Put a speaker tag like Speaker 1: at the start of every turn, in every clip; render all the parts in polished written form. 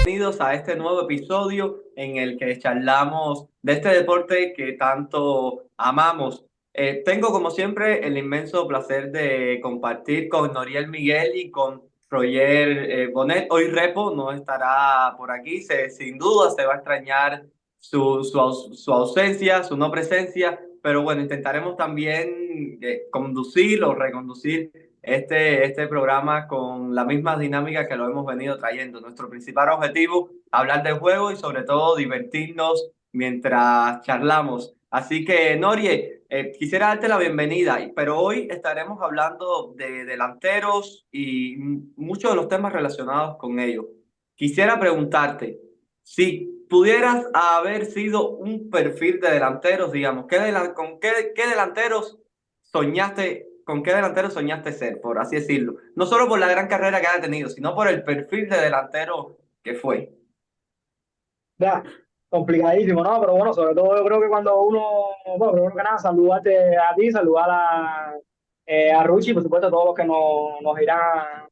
Speaker 1: Bienvenidos a este nuevo episodio en el que charlamos de este deporte que tanto amamos. Tengo como siempre el inmenso placer de compartir con Noriel Miguel y con Roger Bonet. Hoy Repo no estará por aquí, sin duda se va a extrañar su ausencia, su no presencia, pero bueno, intentaremos también conducir o reconducir este programa con la misma dinámica que lo hemos venido trayendo. Nuestro principal objetivo, hablar del juego y sobre todo divertirnos mientras charlamos. Así que, Norie, quisiera darte la bienvenida, pero hoy estaremos hablando de delanteros y muchos de los temas relacionados con ellos. Quisiera preguntarte, si pudieras haber sido un perfil de delanteros, digamos, ¿qué delanteros con qué delantero soñaste ser, por así decirlo? No solo por la gran carrera que ha tenido, sino por el perfil de delantero que fue.
Speaker 2: Ya, complicadísimo, ¿no? Pero bueno, sobre todo yo creo que cuando uno, bueno, primero que nada, saludarte a ti, saludar a Ruchi, por supuesto, a todos los que nos irán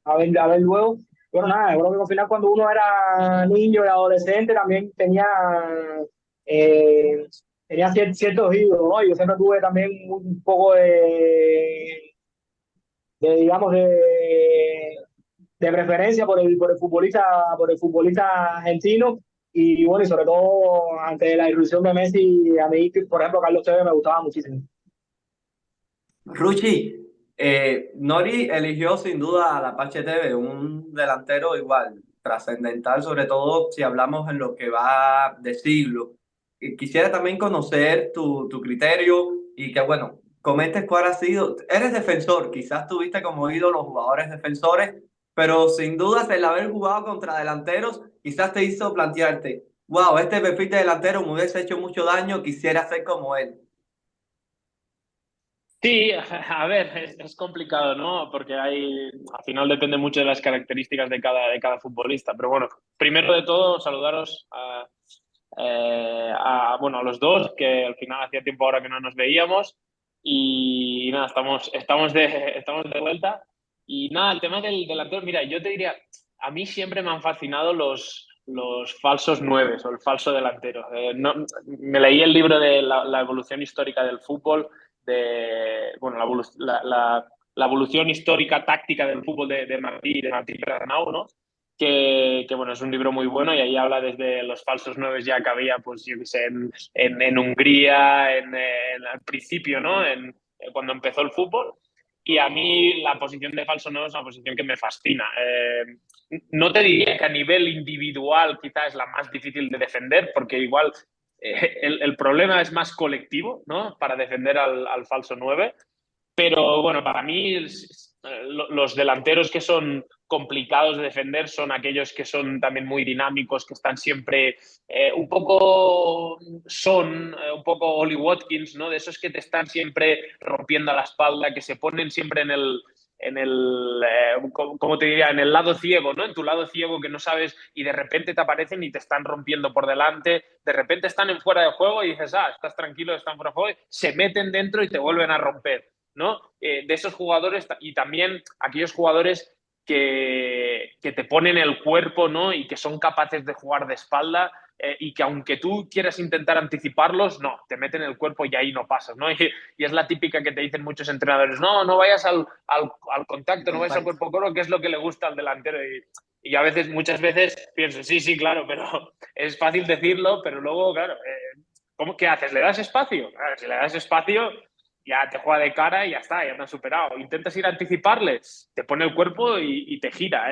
Speaker 2: a ver luego. Bueno, nada, yo creo que al final cuando uno era niño y adolescente también eh, tenía ciertos ídolos, ¿no? Yo siempre tuve también un poco digamos, de preferencia por el futbolista argentino. Y bueno, y sobre todo ante la irrupción de Messi, a mí, por ejemplo, Carlos Tevez me gustaba muchísimo.
Speaker 1: Ruchi, Nori eligió sin duda al Apache TV, un delantero igual, trascendental, sobre todo si hablamos en lo que va de siglo. Y quisiera también conocer tu criterio y que, bueno, comentes cuál ha sido. Eres defensor, quizás tuviste como ídolo los jugadores defensores, pero sin dudas el haber jugado contra delanteros quizás te hizo plantearte, wow, este perfil de delantero me hubiese hecho mucho daño, quisiera ser como él.
Speaker 3: Sí, a ver, es complicado, ¿no? Porque al final depende mucho de las características de cada futbolista. Pero bueno, primero de todo, saludaros bueno, a los dos, que al final hacía tiempo ahora que no nos veíamos. Y nada, estamos de vuelta. Y nada, el tema del delantero, mira, yo te diría, a mí siempre me han fascinado los falsos nueves o el falso delantero. Me leí el libro de la evolución histórica del fútbol bueno, la evolución histórica táctica del fútbol de Martí Bernau, ¿no? Bueno, es un libro muy bueno y ahí habla desde los falsos nueves ya que había, pues yo qué sé, en Hungría, al principio, ¿no? Cuando empezó el fútbol. Y a mí la posición de falso nueve es una posición que me fascina. No te diría que a nivel individual quizás es la más difícil de defender, porque igual el problema es más colectivo, ¿no? Para defender al falso 9. Pero bueno, para mí los delanteros que son complicados de defender son aquellos que son también muy dinámicos, que están siempre un poco Ollie Watkins, ¿no? De esos que te están siempre rompiendo a la espalda, que se ponen siempre ¿cómo te diría? En el lado ciego, ¿no? En tu lado ciego que no sabes y de repente te aparecen y te están rompiendo por delante, de repente están en fuera de juego y dices, estás tranquilo, están fuera de juego, se meten dentro y te vuelven a romper, ¿no? De esos jugadores y también aquellos jugadores que te ponen el cuerpo, ¿no? Y que son capaces de jugar de espalda y que aunque tú quieras intentar anticiparlos, no, te meten el cuerpo y ahí no pasas, ¿no? Y es la típica que te dicen muchos entrenadores, no vayas al contacto, no vayas al cuerpo a cuerpo, que es lo que le gusta al delantero. Y a veces, muchas veces pienso, sí, claro, pero es fácil decirlo, pero luego, claro, ¿qué haces? ¿Le das espacio? Claro, si le das espacio, ya te juega de cara y ya está, ya te han superado. Intentas ir a anticiparles, te pone el cuerpo y te gira.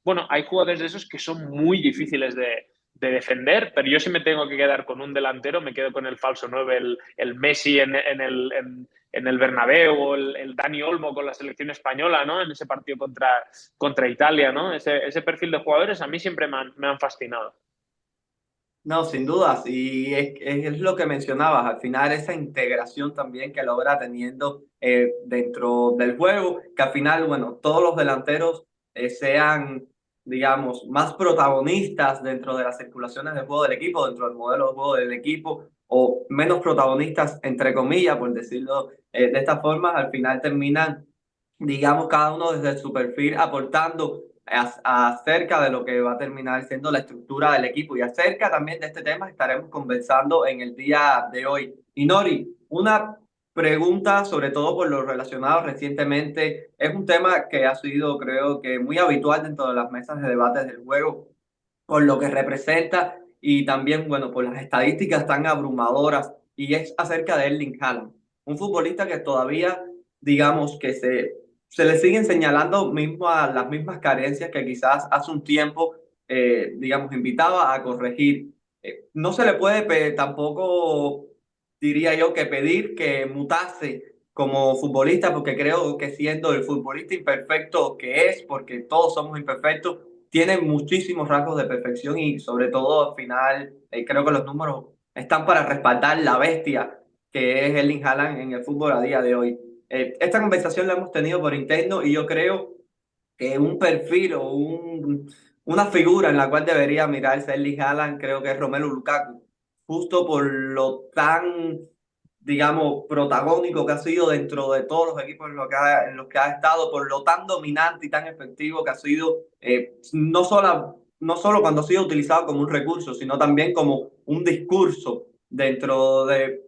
Speaker 3: Bueno, hay jugadores de esos que son muy difíciles de defender, pero yo si me tengo que quedar con un delantero, me quedo con el falso 9, el Messi en el Bernabéu o el Dani Olmo con la selección española, ¿no? En ese partido contra Italia, ¿no? Ese perfil de jugadores a mí siempre me han fascinado.
Speaker 1: No, sin dudas, y es lo que mencionabas, al final esa integración también que logra teniendo dentro del juego, que al final, bueno, todos los delanteros sean, digamos, más protagonistas dentro de las circulaciones de juego del equipo, dentro del modelo de juego del equipo, o menos protagonistas, entre comillas, por decirlo de esta forma, al final terminan digamos, cada uno desde su perfil aportando acerca de lo que va a terminar siendo la estructura del equipo y acerca también de este tema estaremos conversando en el día de hoy. Y Nori, una pregunta sobre todo por lo relacionado recientemente, es un tema que ha sido creo que muy habitual dentro de las mesas de debates del juego por lo que representa y también, bueno, por las estadísticas tan abrumadoras y es acerca de Erling Haaland, un futbolista que todavía, digamos, que se le siguen señalando mismo a las mismas carencias que quizás hace un tiempo, digamos, invitaba a corregir. No se le puede tampoco, diría yo, que pedir que mutase como futbolista, porque creo que siendo el futbolista imperfecto que es, porque todos somos imperfectos, tiene muchísimos rasgos de perfección y sobre todo al final creo que los números están para respaldar la bestia que es Erling Haaland en el fútbol a día de hoy. Esta conversación la hemos tenido por interno y yo creo que un perfil o una figura en la cual debería mirarse Erling Haaland creo que es Romelu Lukaku, justo por lo tan, digamos, protagónico que ha sido dentro de todos los equipos en los que ha estado, por lo tan dominante y tan efectivo que ha sido, no solo cuando ha sido utilizado como un recurso, sino también como un discurso dentro de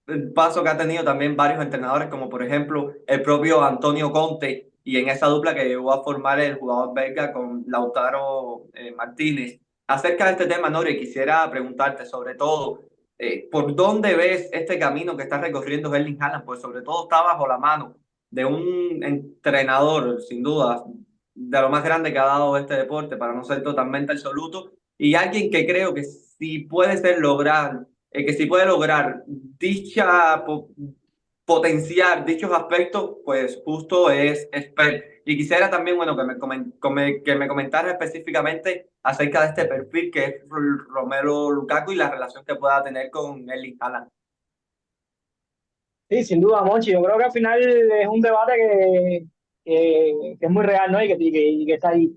Speaker 1: el paso que ha tenido también varios entrenadores, como por ejemplo el propio Antonio Conte, y en esa dupla que llegó a formar el jugador belga con Lautaro Martínez. Acerca de este tema, Nori, quisiera preguntarte sobre todo, ¿por dónde ves este camino que está recorriendo Erling Haaland? Pues sobre todo está bajo la mano de un entrenador, sin duda, de lo más grande que ha dado este deporte, para no ser totalmente absoluto, y alguien que creo que si puede ser lograr que si puede lograr dicha potenciar dichos aspectos, pues justo es Pep. Y quisiera también, bueno, que me comentara específicamente acerca de este perfil que es Romelu Lukaku y la relación que pueda tener con Erling Haaland.
Speaker 2: Sí, sin duda, Monchi. Yo creo que al final es un debate que es muy real, ¿no? Y que está ahí.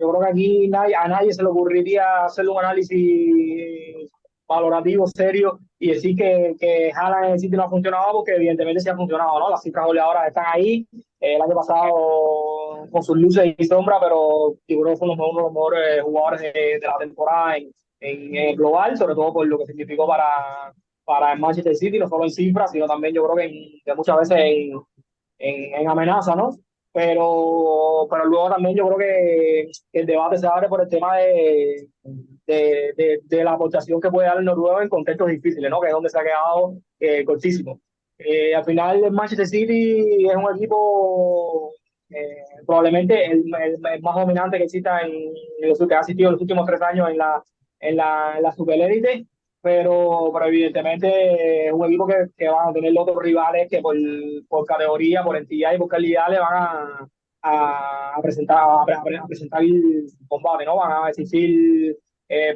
Speaker 2: Yo creo que aquí a nadie se le ocurriría hacer un análisis valorativo, serio, y decir que Haaland en el sitio no ha funcionado, porque evidentemente sí ha funcionado, ¿no? Las cifras goleadoras están ahí. El año pasado con sus luces y sombras, pero yo creo que fue uno de los mejores jugadores de la temporada en el global, sobre todo por lo que significó para el Manchester City, no solo en cifras, sino también yo creo que muchas veces en amenaza, ¿no? Pero luego también yo creo que el debate se abre por el tema de la aportación que puede dar el noruego en contextos difíciles, ¿no? Que es donde se ha quedado cortísimo. Al final el Manchester City es un equipo probablemente el más dominante que exista en los que ha asistido en los últimos 3 años en la superélite, pero evidentemente es un equipo que van a tener otros rivales que por categoría, por entidad y por calidad le van a presentar el combate, ¿no? Van a exigir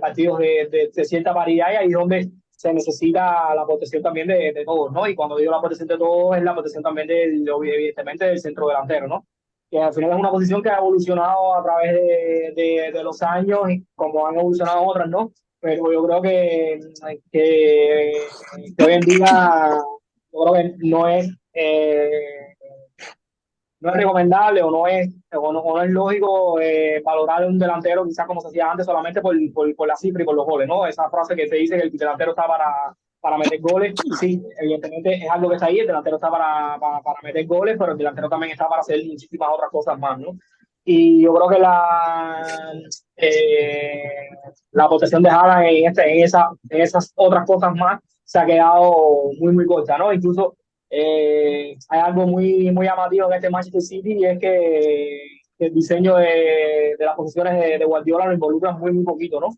Speaker 2: partidos de cierta paridad, y ahí es donde se necesita la protección también de todos, ¿no? Y cuando digo la protección de todos, es la protección también evidentemente del centro delantero, ¿no? Que al final es una posición que ha evolucionado a través de los años, y como han evolucionado otras, ¿no? Pero yo creo que hoy en día yo creo que no es recomendable, o no es lógico valorar un delantero quizás como se hacía antes solamente por la cifra y por los goles, ¿no? Esa frase que te dice que el delantero está para meter goles, sí, evidentemente es algo que está ahí, el delantero está para meter goles, pero el delantero también está para hacer muchísimas otras cosas más, ¿no? Y yo creo que la posesión de Haaland en esas otras cosas más se ha quedado muy, muy corta, ¿no? Incluso hay algo muy, muy llamativo en este Manchester City, y es que el diseño de las posiciones de Guardiola lo involucra muy, muy poquito, ¿no?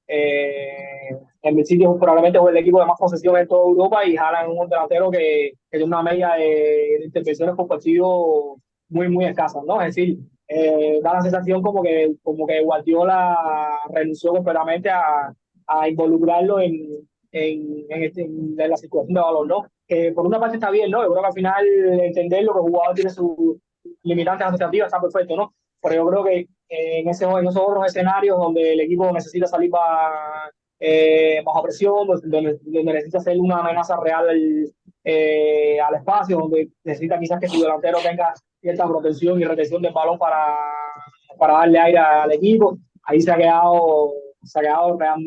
Speaker 2: En el City probablemente es el equipo de más posesión en toda Europa, y Haaland es un delantero que tiene una media de intervenciones por partido muy, muy escasa, ¿no? Es decir, da la sensación como que Guardiola renunció completamente a involucrarlo en la circulación de balón, ¿no? Que por una parte está bien, ¿no? Yo creo que al final entender lo que el jugador tiene sus limitantes asociativas está perfecto, ¿no? Pero yo creo que en esos otros escenarios donde el equipo necesita salir bajo presión, donde necesita hacer una amenaza real al espacio, donde necesita quizás que su delantero tenga cierta protección y retención del balón para darle aire al equipo. Ahí se ha quedado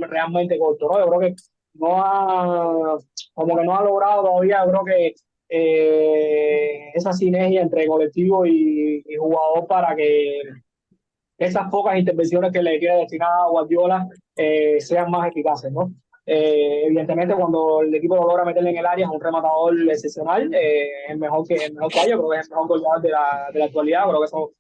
Speaker 2: realmente corto, ¿no? Yo creo que no ha, como que no ha logrado todavía, yo creo que esa sinergia entre colectivo y jugador para que esas pocas intervenciones que le quiere destinar a Guardiola sean más eficaces, ¿no? Evidentemente, cuando el equipo lo logra meterle en el área, es un rematador excepcional, es mejor que haya, creo que es el mejor goleador de la actualidad, creo que eso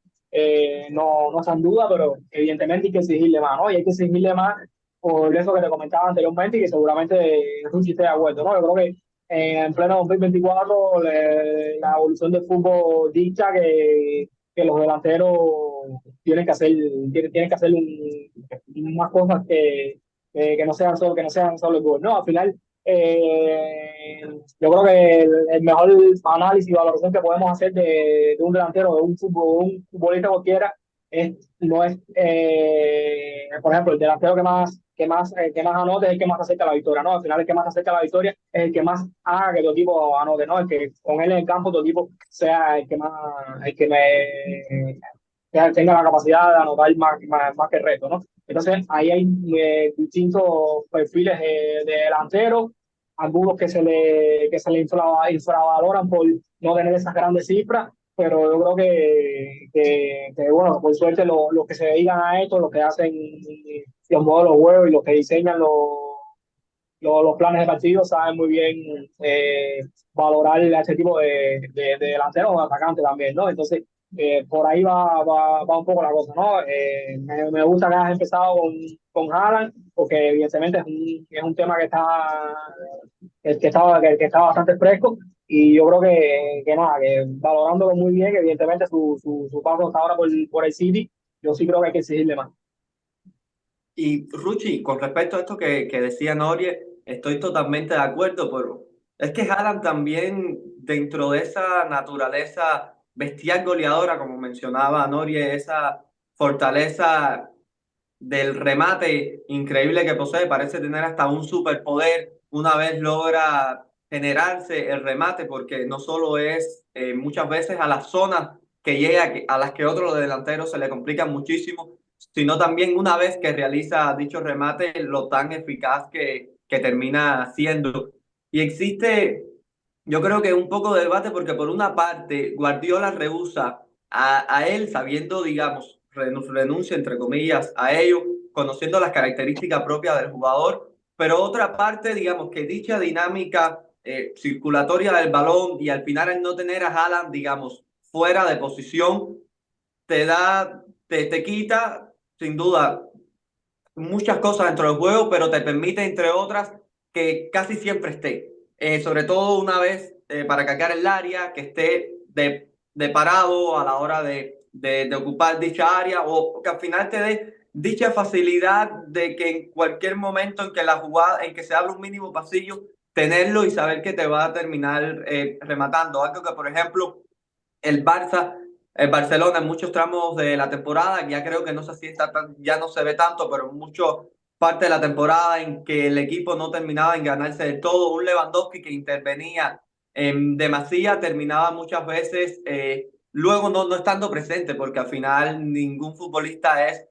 Speaker 2: no está en duda, pero evidentemente hay que exigirle más, ¿no? Y hay que exigirle más por eso que te comentaba anteriormente y que seguramente Ruchi esté de acuerdo, ¿no? Yo creo que en pleno 2024 la evolución del fútbol dicta que los delanteros tienen que hacer más cosas que no sean solo el gol. No, al final, yo creo que el mejor análisis y valoración que podemos hacer de un delantero, de un futbolista cualquiera, no es, por ejemplo, el delantero que más anote es el que más acerca a la victoria, ¿no? Al final, el que más acerca a la victoria es el que más haga que tu equipo anote, ¿no? El que con él en el campo tu equipo sea el que tenga la capacidad de anotar más que el resto, ¿no? Entonces, ahí hay distintos perfiles de delanteros, algunos que se le infravaloran por no tener esas grandes cifras, pero yo creo bueno, por suerte los que se dedican a esto, los que hacen los modelos web y los que diseñan los planes de partido saben muy bien valorar a este tipo de delanteros o de atacantes también, ¿no? Entonces, por ahí va un poco la cosa, ¿no? Me gusta que hayas empezado con Haaland, porque evidentemente es un tema que está bastante fresco, y yo creo que nada, que valorándolo muy bien, evidentemente su paso hasta ahora por el City, yo sí creo que hay que exigirle más.
Speaker 1: Y Ruchi, con respecto a esto que decía Norie, estoy totalmente de acuerdo, pero es que Haaland también, dentro de esa naturaleza bestial goleadora, como mencionaba Norie, esa fortaleza del remate increíble que posee, parece tener hasta un superpoder una vez logra generarse el remate, porque no solo es muchas veces a las zonas que llega, a las que otros delanteros se le complican muchísimo, sino también una vez que realiza dicho remate, lo tan eficaz que termina siendo. Y existe, yo creo que un poco de debate, porque por una parte Guardiola rehúsa a él, sabiendo, digamos, renuncia entre comillas a ello, conociendo las características propias del jugador, pero otra parte, digamos, que dicha dinámica circulatoria del balón y al final el no tener a Haaland, digamos, fuera de posición, te quita, sin duda, muchas cosas dentro del juego, pero te permite, entre otras, que casi siempre esté. Sobre todo una vez para cargar el área, que esté de parado a la hora de ocupar dicha área, o que al final te dé dicha facilidad de que en cualquier momento en que la jugada, en que se abra un mínimo pasillo, tenerlo y saber que te va a terminar rematando. Algo que, por ejemplo, el Barça, el Barcelona en muchos tramos de la temporada, ya creo que no sé si ya no se ve tanto, pero en mucho parte de la temporada en que el equipo no terminaba en ganarse de todo, un Lewandowski que intervenía en demasía terminaba muchas veces luego no estando presente, porque al final ningún futbolista es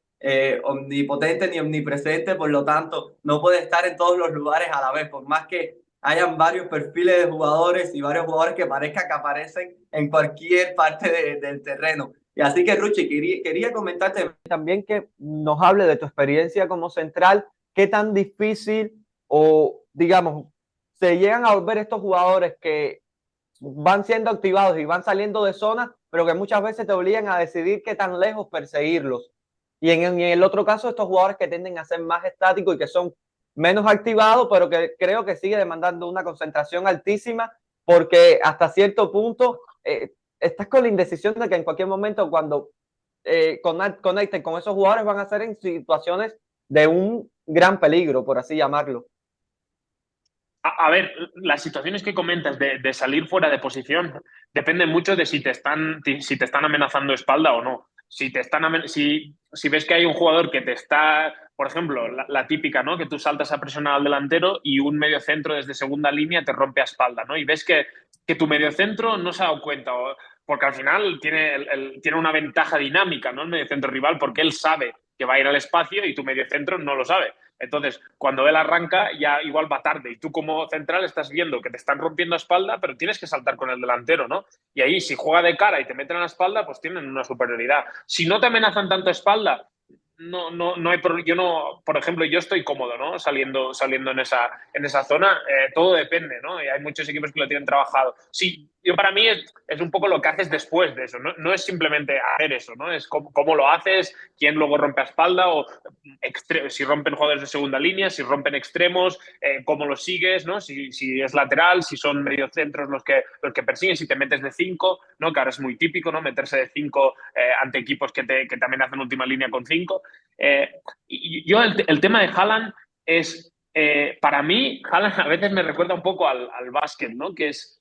Speaker 1: omnipotente ni omnipresente, por lo tanto no puede estar en todos los lugares a la vez, por más que hayan varios perfiles de jugadores y varios jugadores que parezca que aparecen en cualquier parte del terreno. Y así que, Ruchi, quería comentarte también que nos hable de tu experiencia como central, qué tan difícil o, digamos, se llegan a volver estos jugadores que van siendo activados y van saliendo de zona, pero que muchas veces te obligan a decidir qué tan lejos perseguirlos. Y en el otro caso, estos jugadores que tienden a ser más estáticos y que son menos activados, pero que creo que sigue demandando una concentración altísima, porque hasta cierto punto estás con la indecisión de que en cualquier momento cuando conecten con esos jugadores van a ser en situaciones de un gran peligro, por así llamarlo.
Speaker 3: A ver, las situaciones que comentas de salir fuera de posición dependen mucho de si te están amenazando espalda o no. Si si ves que hay un jugador que te está, por ejemplo, la típica, ¿no? Que tú saltas a presionar al delantero y un mediocentro desde segunda línea te rompe a espalda, ¿no? Y ves que tu mediocentro no se ha dado cuenta, porque al final tiene una ventaja dinámica, ¿no? El mediocentro rival, porque él sabe que va a ir al espacio y tu mediocentro no lo sabe. Entonces, cuando él arranca, ya igual va tarde. Y tú como central estás viendo que te están rompiendo a espalda, pero tienes que saltar con el delantero, ¿no? Y ahí, si juega de cara y te meten a la espalda, pues tienen una superioridad. Si no te amenazan tanto a espalda, no hay yo no, por ejemplo, yo estoy cómodo, ¿no? Saliendo en esa zona, todo depende, ¿no? Y hay muchos equipos que lo tienen trabajado. Sí, yo para mí es un poco lo que haces después de eso, no es simplemente hacer eso, ¿no? Es cómo lo haces, quién luego rompe a espalda, o si rompen jugadores de segunda línea, si rompen extremos, cómo los sigues, ¿no? Si es lateral, si son mediocentros los que persiguen, si te metes de 5, ¿no? Que ahora es muy típico, ¿no? Meterse de 5 ante equipos que también hacen última línea con 5. Y yo el tema de Haaland es, para mí, Haaland a veces me recuerda un poco al básquet, ¿no? Que es,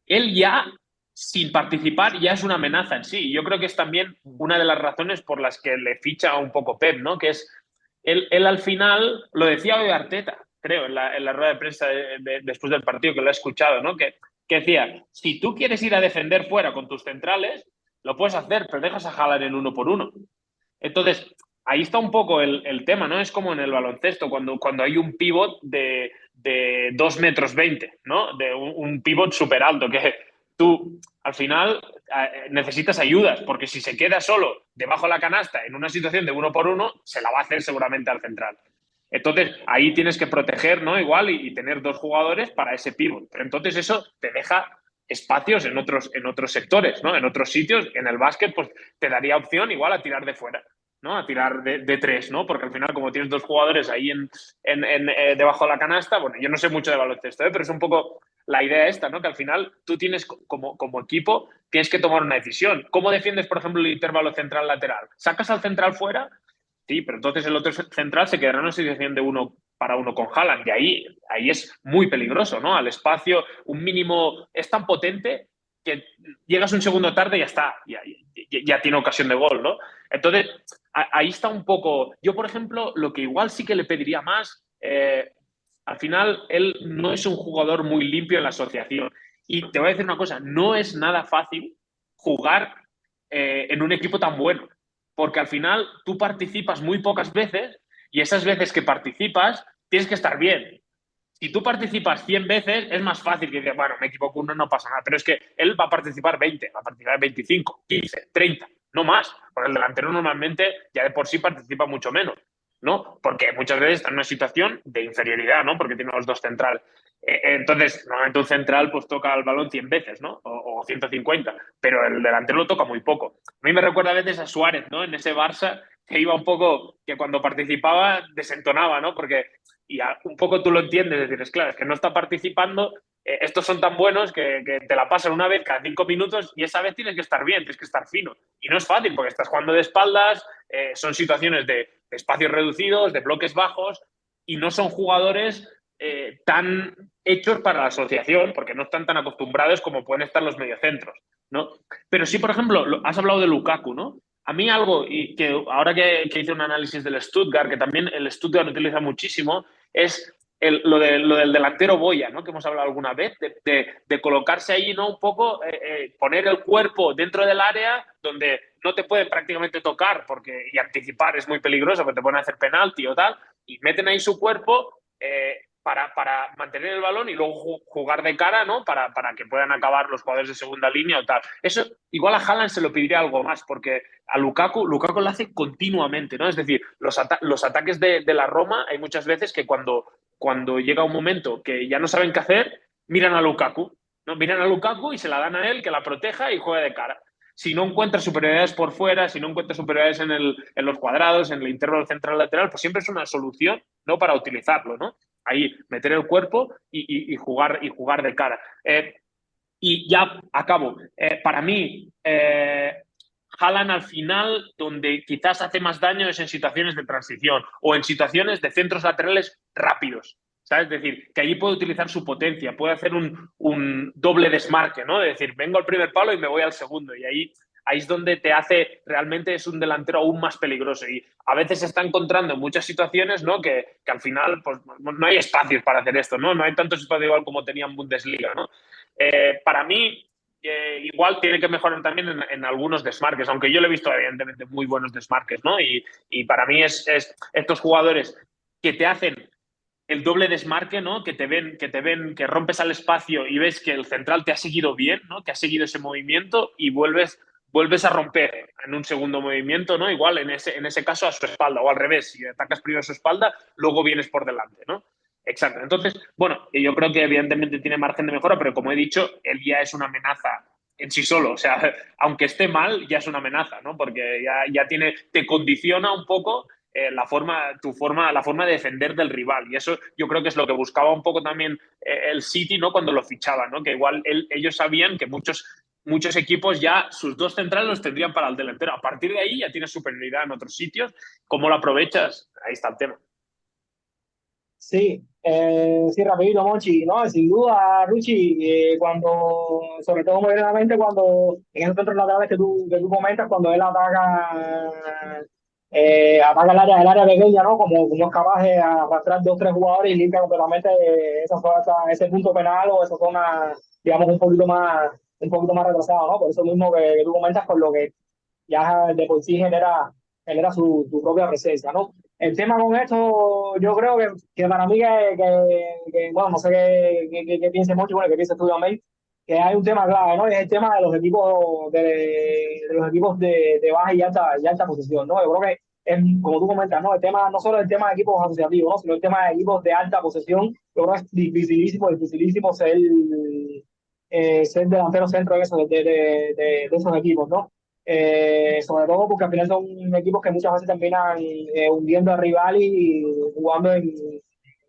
Speaker 3: él ya, sin participar, ya es una amenaza en sí. Yo creo que es también una de las razones por las que le ficha un poco Pep, ¿no? Que es, él al final, lo decía hoy Arteta, creo, en la rueda de prensa después del partido, que lo he escuchado, ¿no? Que decía, si tú quieres ir a defender fuera con tus centrales, lo puedes hacer, pero dejas a Haaland en 1 por 1. Entonces, ahí está un poco el tema, ¿no? Es como en el baloncesto, cuando hay un pivot de 2,20 m, ¿no? De un pivot súper alto, que tú al final necesitas ayudas, porque si se queda solo debajo de la canasta en una situación de 1 por 1, se la va a hacer seguramente al central. Entonces, ahí tienes que proteger, ¿no? Igual y tener 2 jugadores para ese pivot. Pero entonces eso te deja espacios en otros sectores, ¿no? En otros sitios. En el básquet, pues te daría opción igual a tirar de fuera, ¿no? A tirar de 3, ¿no? Porque al final, como tienes 2 jugadores ahí debajo de la canasta, bueno, yo no sé mucho de baloncesto, pero es un poco la idea esta, ¿no? Que al final tú tienes, como equipo, tienes que tomar una decisión. ¿Cómo defiendes, por ejemplo, el intervalo central-lateral? ¿Sacas al central fuera? Sí, pero entonces el otro central se quedará en una situación de 1 para 1 con Haaland. Y ahí es muy peligroso, ¿no? Al espacio, un mínimo es tan potente que llegas un segundo tarde y ya está, ya tiene ocasión de gol, ¿no? Entonces, ahí está un poco. Yo, por ejemplo, lo que igual sí que le pediría más, al final, él no es un jugador muy limpio en la asociación. Y te voy a decir una cosa, no es nada fácil jugar en un equipo tan bueno, porque al final tú participas muy pocas veces y esas veces que participas tienes que estar bien. Si tú participas 100 veces, es más fácil que digas, bueno, me equivoco uno, no pasa nada. Pero es que él va a participar 20, va a participar 25, 15, 30, no más. Porque el delantero normalmente ya de por sí participa mucho menos, ¿no? Porque muchas veces está en una situación de inferioridad, ¿no? Porque tiene los 2 centrales. Entonces, normalmente un central pues toca el balón 100 veces, ¿no? O 150, pero el delantero lo toca muy poco. A mí me recuerda a veces a Suárez, ¿no? En ese Barça que iba un poco, que cuando participaba desentonaba, ¿no? Porque un poco tú lo entiendes, es decir, es claro, es que no está participando, estos son tan buenos que te la pasan una vez cada 5 minutos y esa vez tienes que estar bien, tienes que estar fino. Y no es fácil porque estás jugando de espaldas, son situaciones de espacios reducidos, de bloques bajos y no son jugadores tan hechos para la asociación porque no están tan acostumbrados como pueden estar los mediocentros, ¿no? Pero sí, por ejemplo, has hablado de Lukaku, ¿no? A mí algo, y que ahora que hice un análisis del Stuttgart, que también el Stuttgart utiliza muchísimo, es lo del delantero boya, ¿no? Que hemos hablado alguna vez, de colocarse ahí, ¿no? Un poco, poner el cuerpo dentro del área donde no te pueden prácticamente tocar y anticipar es muy peligroso porque te pueden hacer penalti o tal, y meten ahí su cuerpo para mantener el balón y luego jugar de cara, ¿no? Para que puedan acabar los jugadores de segunda línea o tal. Eso, igual a Haaland se lo pediría algo más, porque a Lukaku lo hace continuamente, ¿no? Es decir, los ataques de la Roma hay muchas veces que cuando llega un momento que ya no saben qué hacer, miran a Lukaku, ¿no? Miran a Lukaku y se la dan a él, que la proteja y juegue de cara. Si no encuentra superioridades por fuera, si no encuentra superioridades en los cuadrados, en el intervalo central-lateral, pues siempre es una solución, ¿no? Para utilizarlo, ¿no? Ahí meter el cuerpo y jugar de cara. Y ya acabo. Para mí, Haaland al final, donde quizás hace más daño es en situaciones de transición o en situaciones de centros laterales rápidos. ¿Sabes? Es decir, que allí puede utilizar su potencia, puede hacer un doble desmarque, ¿no? Es decir, vengo al primer palo y me voy al segundo. Y ahí ahí es donde te hace, realmente es un delantero aún más peligroso. Y a veces se está encontrando en muchas situaciones, ¿no? Que al final pues, no hay espacios para hacer esto, ¿no? No hay tantos espacios igual como tenía en Bundesliga, ¿no? Para mí, igual tiene que mejorar también en algunos desmarques, aunque yo le he visto evidentemente muy buenos desmarques, ¿no? Y para mí es estos jugadores que te hacen el doble desmarque, ¿no? Que rompes al espacio y ves que el central te ha seguido bien, ¿no? Que ha seguido ese movimiento y vuelves a romper en un segundo movimiento, ¿no? Igual en ese caso a su espalda, o al revés, si atacas primero a su espalda, luego vienes por delante, ¿no? Exacto. Entonces, bueno, yo creo que evidentemente tiene margen de mejora, pero como he dicho, él ya es una amenaza en sí solo. O sea, aunque esté mal, ya es una amenaza, ¿no? Porque ya te condiciona un poco la forma de defender del rival. Y eso yo creo que es lo que buscaba un poco también el City, ¿no? Cuando lo fichaba, ¿no? Que igual ellos sabían que muchos equipos ya sus dos centrales los tendrían para el delantero. A partir de ahí ya tienes superioridad en otros sitios. ¿Cómo lo aprovechas? Ahí está el tema.
Speaker 2: Sí, sí, rapidito, Monchi, no, sin duda, Ruchi, sobre todo modernamente, cuando en esos centros laterales que tú comentas, cuando él ataca el área pequeña, ¿no? Como es capaz de arrastrar dos, tres jugadores y limpia completamente ese punto penal o esa zona, digamos, un poquito más retrasada, ¿no? Por eso mismo que tú comentas, por lo que ya de por sí genera su propia presencia, ¿no? El tema con esto, yo creo que para mí, bueno, no sé qué piense mucho, bueno, que piense tú también, que hay un tema clave, ¿no? Y es el tema de los equipos de baja y alta posición, ¿no? Yo creo que es, como tú comentas, ¿no? El tema, no solo el tema de equipos asociativos, ¿no? Sino el tema de equipos de alta posesión, yo creo que es dificilísimo ser delantero centro de esos equipos, ¿no? Sobre todo porque al final son equipos que muchas veces terminan hundiendo al rival y jugando en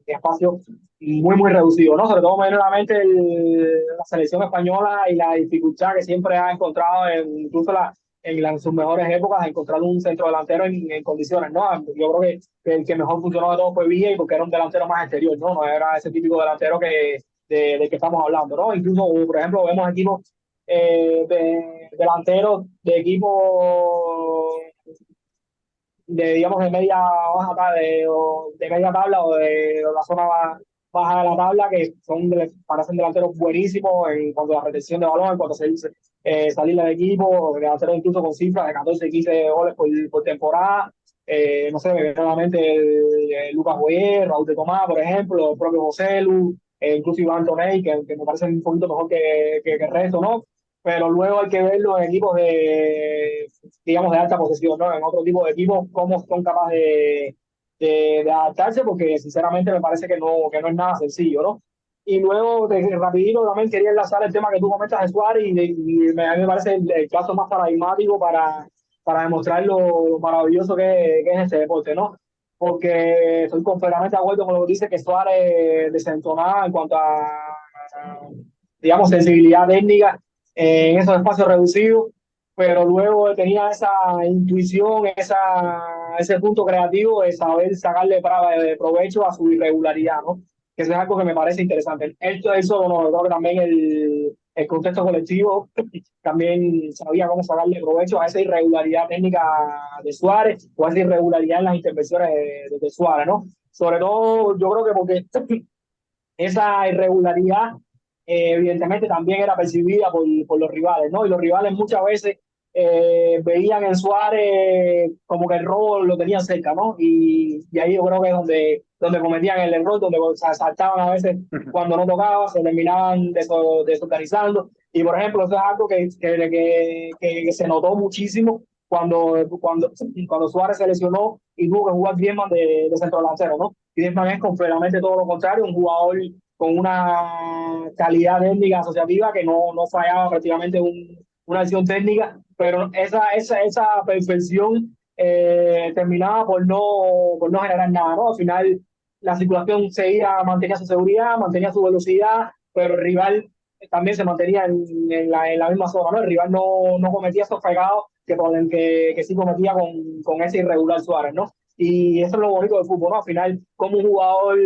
Speaker 2: espacios muy, muy reducidos, ¿no? Sobre todo me viene a la mente la selección española y la dificultad que siempre ha encontrado, incluso en sus mejores épocas, encontrar un centro delantero en condiciones, ¿no? Yo creo que el que mejor funcionó de todos fue Villa, y porque era un delantero más exterior, ¿no? No era ese típico delantero del que estamos hablando, ¿no? Incluso, por ejemplo, vemos equipos delanteros de equipos digamos, de media baja de media tabla o de la zona baja de la tabla, que parecen delanteros buenísimos en cuanto a la retención de balón, en cuanto a salir del equipo, delanteros incluso con cifras de 14 15 goles por temporada. No sé, me viene nuevamente Lucas Boyer, Raúl de Tomás, por ejemplo, el propio José Lu, incluso Iván Toney, que me parece un poquito mejor que el resto, ¿no? Pero luego hay que verlo en equipos digamos, de alta posesión, ¿no? En otro tipo de equipos, cómo son capaces de adaptarse, porque sinceramente me parece que no es nada sencillo, ¿no? Y luego, rapidito, también quería enlazar el tema que tú comentas de Suárez, a mí me parece el caso más paradigmático para demostrar lo maravilloso que es este deporte, ¿no? Porque estoy completamente de acuerdo con lo que dice, que Suárez desentonaba en cuanto digamos, sensibilidad técnica en esos espacios reducidos, pero luego tenía esa intuición, ese punto creativo de saber sacarle provecho a su irregularidad, ¿no? Que eso es algo que me parece interesante. Eso no, creo que también el contexto colectivo también sabía cómo sacarle provecho a esa irregularidad técnica de Suárez o a esa irregularidad en las intervenciones de Suárez, ¿no? Sobre todo, yo creo que porque esa irregularidad evidentemente también era percibida por los rivales, ¿no? Y los rivales muchas veces veían en Suárez como que el robo lo tenían cerca, ¿no? Y ahí yo creo que es donde cometían el error, donde saltaban a veces cuando no tocaba, se terminaban desorganizando. Y por ejemplo, eso es algo que se notó muchísimo cuando Suárez se lesionó y tuvo que jugar Griezmann de centro delantero, ¿no? Griezmann es completamente todo lo contrario, un jugador con una calidad técnica asociativa que no fallaba prácticamente una acción técnica, pero esa perfección terminaba por no generar nada, ¿no? Al final la circulación mantenía su seguridad, mantenía su velocidad, pero el rival también se mantenía en la misma zona, ¿no? El rival no cometía esos pegados que sí cometía con ese irregular Suárez, ¿no? Y eso es lo bonito del fútbol, ¿no? Al final, como un jugador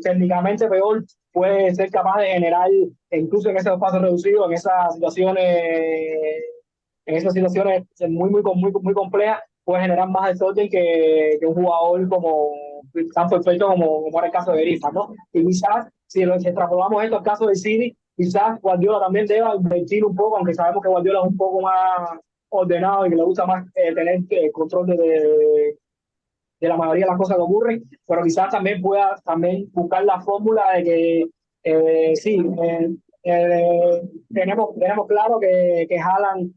Speaker 2: técnicamente peor puede ser capaz de generar, incluso en esos espacios reducidos, en esas situaciones en esas situaciones muy complejas puede generar más desorden que un jugador como tan perfecto como era el caso de Griezmann, ¿no? Y quizás, si lo extrapolamos esto al caso de City, quizás Guardiola también deba invertir un poco, aunque sabemos que Guardiola es un poco más ordenado y que le gusta más tener control de la mayoría de las cosas que ocurren, pero quizás también pueda también buscar la fórmula de que sí, tenemos claro que Haaland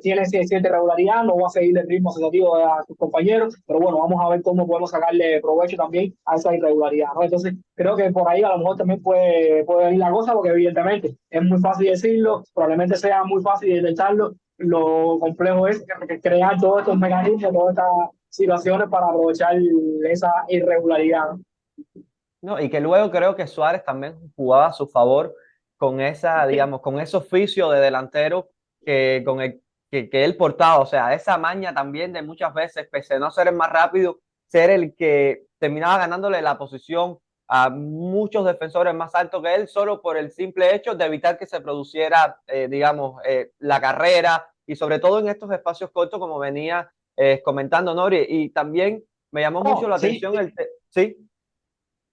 Speaker 2: tiene cierta irregularidad, no va a seguir el ritmo asociativo de a sus compañeros, pero bueno, vamos a ver cómo podemos sacarle provecho también a esa irregularidad, ¿no? Entonces, creo que por ahí a lo mejor también puede venir la cosa, porque evidentemente es muy fácil decirlo, probablemente sea muy fácil intentarlo, lo complejo es crear todos estos mecanismos, todas estas situaciones para aprovechar esa irregularidad.
Speaker 1: No, y que luego creo que Suárez también jugaba a su favor con esa, digamos, con ese oficio de delantero con el que él portaba, o sea, esa maña también de muchas veces, pese a no ser el más rápido, ser el que terminaba ganándole la posición a muchos defensores más altos que él, solo por el simple hecho de evitar que se produciera, digamos, la carrera, y sobre todo en estos espacios cortos, como venía comentando Nori, y también me llamó mucho
Speaker 2: No,
Speaker 1: la
Speaker 2: sí,
Speaker 1: atención sí.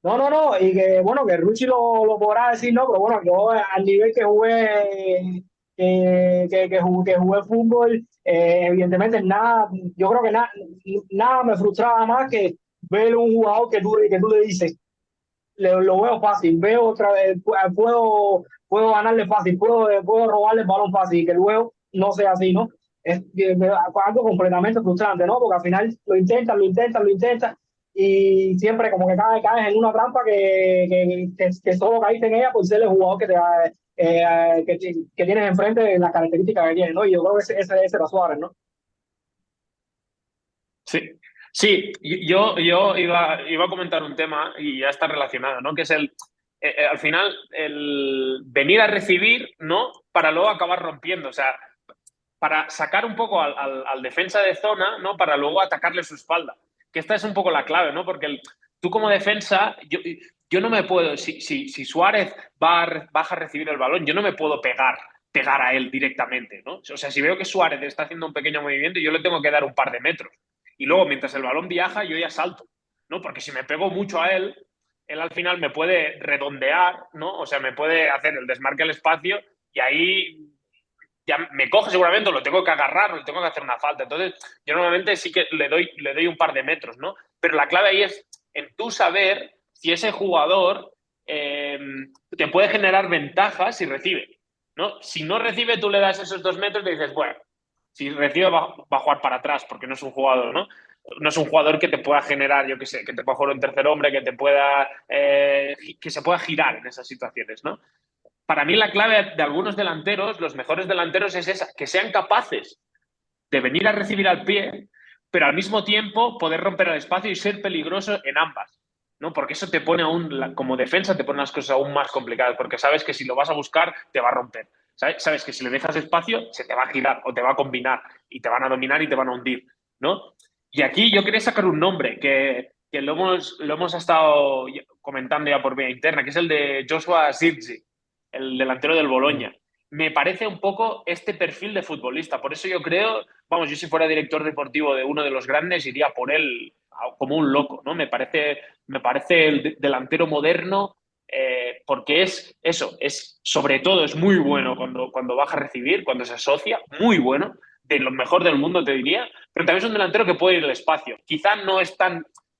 Speaker 2: no, y que bueno, que Ruchi lo podrá decir, no, pero bueno, yo al nivel que jugué, que jugué fútbol, evidentemente nada, yo creo que nada me frustraba más que ver un jugador que tú le dices, lo veo fácil, veo otra vez, puedo ganarle fácil, puedo robarle el balón fácil, y que luego no sea así, ¿no? Es algo completamente frustrante, ¿no? Porque al final lo intentan, y siempre como que caes en una trampa que solo caíste en ella por ser el jugador que tienes enfrente en las características que tienes, ¿no? Y yo creo que ese era Suárez, ¿no?
Speaker 3: Sí, sí, yo iba a comentar un tema y ya está relacionado, ¿no? Que es al final, el venir a recibir, ¿no? Para luego acabar rompiendo, o sea, para sacar un poco al defensa de zona, ¿no? Para luego atacarle su espalda. Que esta es un poco la clave, ¿no? Porque tú como defensa, yo no me puedo, si Suárez baja a recibir el balón, yo no me puedo pegar a él directamente, ¿no? O sea, si veo que Suárez está haciendo un pequeño movimiento, yo le tengo que dar un par de metros. Y luego, mientras el balón viaja, yo ya salto, ¿no? Porque si me pego mucho a él, él al final me puede redondear, ¿no? O sea, me puede hacer el desmarque al espacio y ahí ya me coge seguramente, lo tengo que agarrar, lo tengo que hacer una falta. Entonces, yo normalmente sí que le doy un par de metros, ¿no? Pero la clave ahí es en tú saber si ese jugador te puede generar ventajas si recibe, ¿no? Si no recibe, tú le das esos 2 metros y dices, bueno, si recibe va a jugar para atrás porque no es un jugador, ¿no? No es un jugador que te pueda generar, yo qué sé, que te pueda jugar un tercer hombre, que te pueda, que se pueda girar en esas situaciones, ¿no? Para mí la clave de algunos delanteros, los mejores delanteros, es esa, que sean capaces de venir a recibir al pie, pero al mismo tiempo poder romper el espacio y ser peligroso en ambas, ¿no? Porque eso te pone aún, como defensa, te pone las cosas aún más complicadas, porque sabes que si lo vas a buscar, te va a romper. Sabes que si le dejas espacio, se te va a girar o te va a combinar y te van a dominar y te van a hundir, ¿no? Y aquí yo quería sacar un nombre que lo hemos estado comentando ya por vía interna, que es el de Joshua Zirkzee, el delantero del Boloña. Me parece un poco este perfil de futbolista. Por eso yo creo, vamos, yo si fuera director deportivo de uno de los grandes, iría por él como un loco, ¿no? Me parece el delantero moderno, porque es eso, sobre todo es muy bueno cuando baja a recibir, cuando se asocia, muy bueno, de lo mejor del mundo te diría, pero también es un delantero que puede ir al espacio. Quizá no es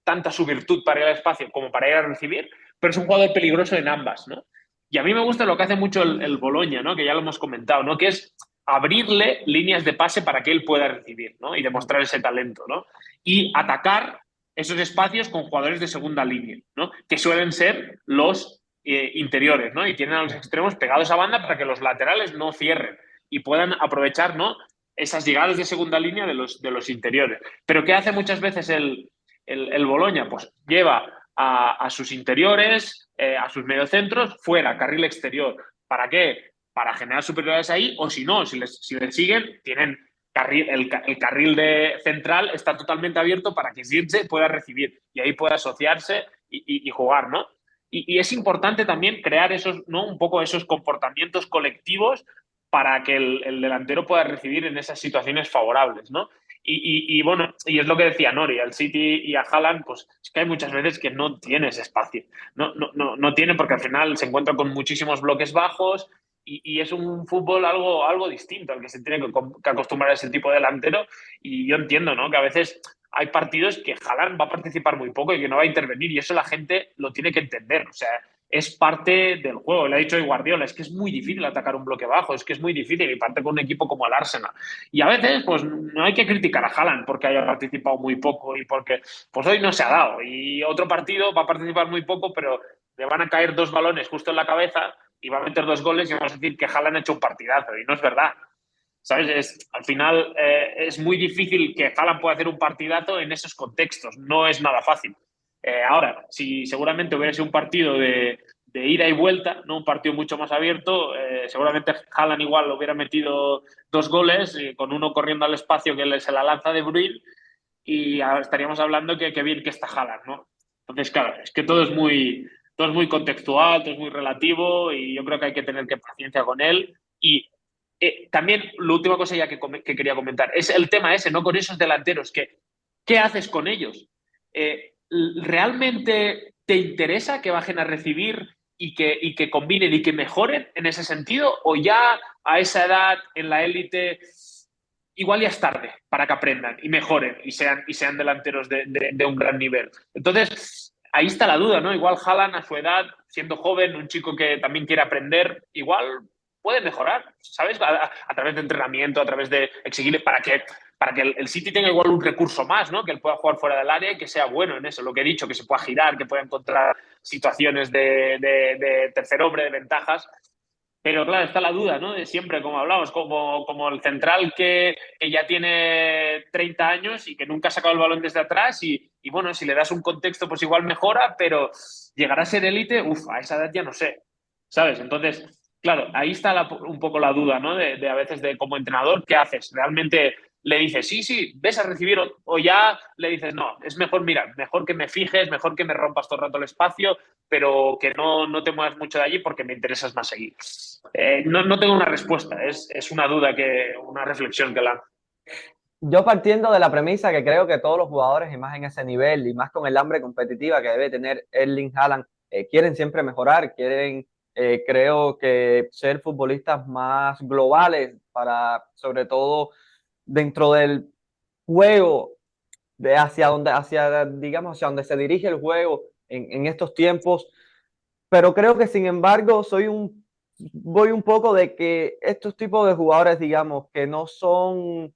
Speaker 3: tanta su virtud para ir al espacio como para ir a recibir, pero es un jugador peligroso en ambas, ¿no? Y a mí me gusta lo que hace mucho el Boloña, ¿no? Que ya lo hemos comentado, ¿no? Que es abrirle líneas de pase para que él pueda recibir, ¿no? Y demostrar ese talento, ¿no? Y atacar esos espacios con jugadores de segunda línea, ¿no? Que suelen ser los interiores, ¿no? Y tienen a los extremos pegados a banda para que los laterales no cierren y puedan aprovechar, ¿no? Esas llegadas de segunda línea de los interiores. Pero ¿qué hace muchas veces el Boloña? Pues lleva a sus interiores, a sus mediocentros, fuera, carril exterior. ¿Para qué? Para generar superioridades ahí, o si no, si les siguen, tienen el carril central está totalmente abierto para que Zirkzee pueda recibir y ahí pueda asociarse y jugar, ¿no? Y es importante también crear esos, ¿no? Un poco esos comportamientos colectivos para que el delantero pueda recibir en esas situaciones favorables, ¿no? Y bueno, y es lo que decía Nori, al City y a Haaland, pues es que hay muchas veces que no tienes espacio. No tiene porque al final se encuentra con muchísimos bloques bajos y es un fútbol algo distinto al que se tiene que acostumbrar a ese tipo de delantero. Y yo entiendo, ¿no? Que a veces hay partidos que Haaland va a participar muy poco y que no va a intervenir y eso la gente lo tiene que entender. O sea, es parte del juego. Le ha dicho hoy Guardiola, es que es muy difícil atacar un bloque bajo, es que es muy difícil y parte con un equipo como el Arsenal. Y a veces, pues no hay que criticar a Haaland porque haya participado muy poco y porque pues hoy no se ha dado. Y otro partido va a participar muy poco, pero le van a caer 2 balones justo en la cabeza y va a meter 2 goles y vamos a decir que Haaland ha hecho un partidazo y no es verdad. ¿Sabes? Al final es muy difícil que Haaland pueda hacer un partidazo en esos contextos. No es nada fácil. Ahora, si seguramente hubiera sido un partido de ida y vuelta, ¿no? Un partido mucho más abierto, seguramente Haaland igual hubiera metido 2 goles, con uno corriendo al espacio que se la lanza de Bruyne, y estaríamos hablando que bien que está Haaland, ¿no? Entonces, claro, es que todo es muy contextual, todo es muy relativo y yo creo que hay que tener que paciencia con él. Y también, la última cosa ya que quería comentar, es el tema ese, ¿no? Con esos delanteros, ¿qué haces con ellos? ¿Realmente te interesa que bajen a recibir y que combinen y que mejoren en ese sentido? ¿O ya a esa edad en la élite igual ya es tarde para que aprendan y mejoren y sean delanteros de un gran nivel? Entonces, ahí está la duda, ¿no? Igual Haaland a su edad, siendo joven, un chico que también quiere aprender, igual puede mejorar, ¿sabes? A través de entrenamiento, a través de exigirle para que el City tenga igual un recurso más, ¿no? Que él pueda jugar fuera del área y que sea bueno en eso, lo que he dicho, que se pueda girar, que pueda encontrar situaciones de tercer hombre, de ventajas. Pero claro, está la duda, ¿no? De siempre, como hablamos, como el central que ya tiene 30 años y que nunca ha sacado el balón desde atrás y bueno, si le das un contexto, pues igual mejora, pero llegará a ser élite, a esa edad ya no sé, ¿sabes? Entonces, claro, ahí está un poco la duda, ¿no? De a veces de como entrenador, ¿qué haces? ¿Realmente le dices, sí, sí, ves a recibir o ya le dices, no, es mejor, mira, mejor que me fijes, mejor que me rompas todo el rato el espacio, pero que no te muevas mucho de allí porque me interesas más seguir? No tengo una respuesta, es una duda, una reflexión que lanzo.
Speaker 4: Yo partiendo de la premisa que creo que todos los jugadores, y más en ese nivel, y más con el hambre competitiva que debe tener Erling Haaland, quieren siempre mejorar, quieren, creo que ser futbolistas más globales para, sobre todo, dentro del juego, de digamos, hacia donde se dirige el juego en estos tiempos. Pero creo que, sin embargo, voy un poco de que estos tipos de jugadores, digamos, que no son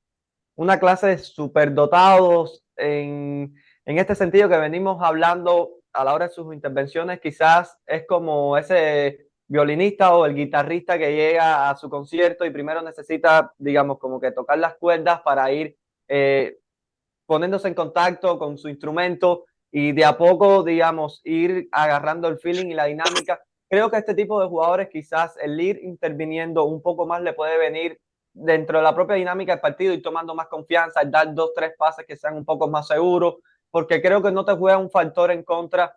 Speaker 4: una clase de superdotados en este sentido que venimos hablando a la hora de sus intervenciones, quizás es como ese violinista o el guitarrista que llega a su concierto y primero necesita, digamos, como que tocar las cuerdas para ir poniéndose en contacto con su instrumento y de a poco, digamos, ir agarrando el feeling y la dinámica. Creo que este tipo de jugadores quizás el ir interviniendo un poco más le puede venir dentro de la propia dinámica del partido y tomando más confianza, dar 2, 3 pases que sean un poco más seguros, porque creo que no te juega un factor en contra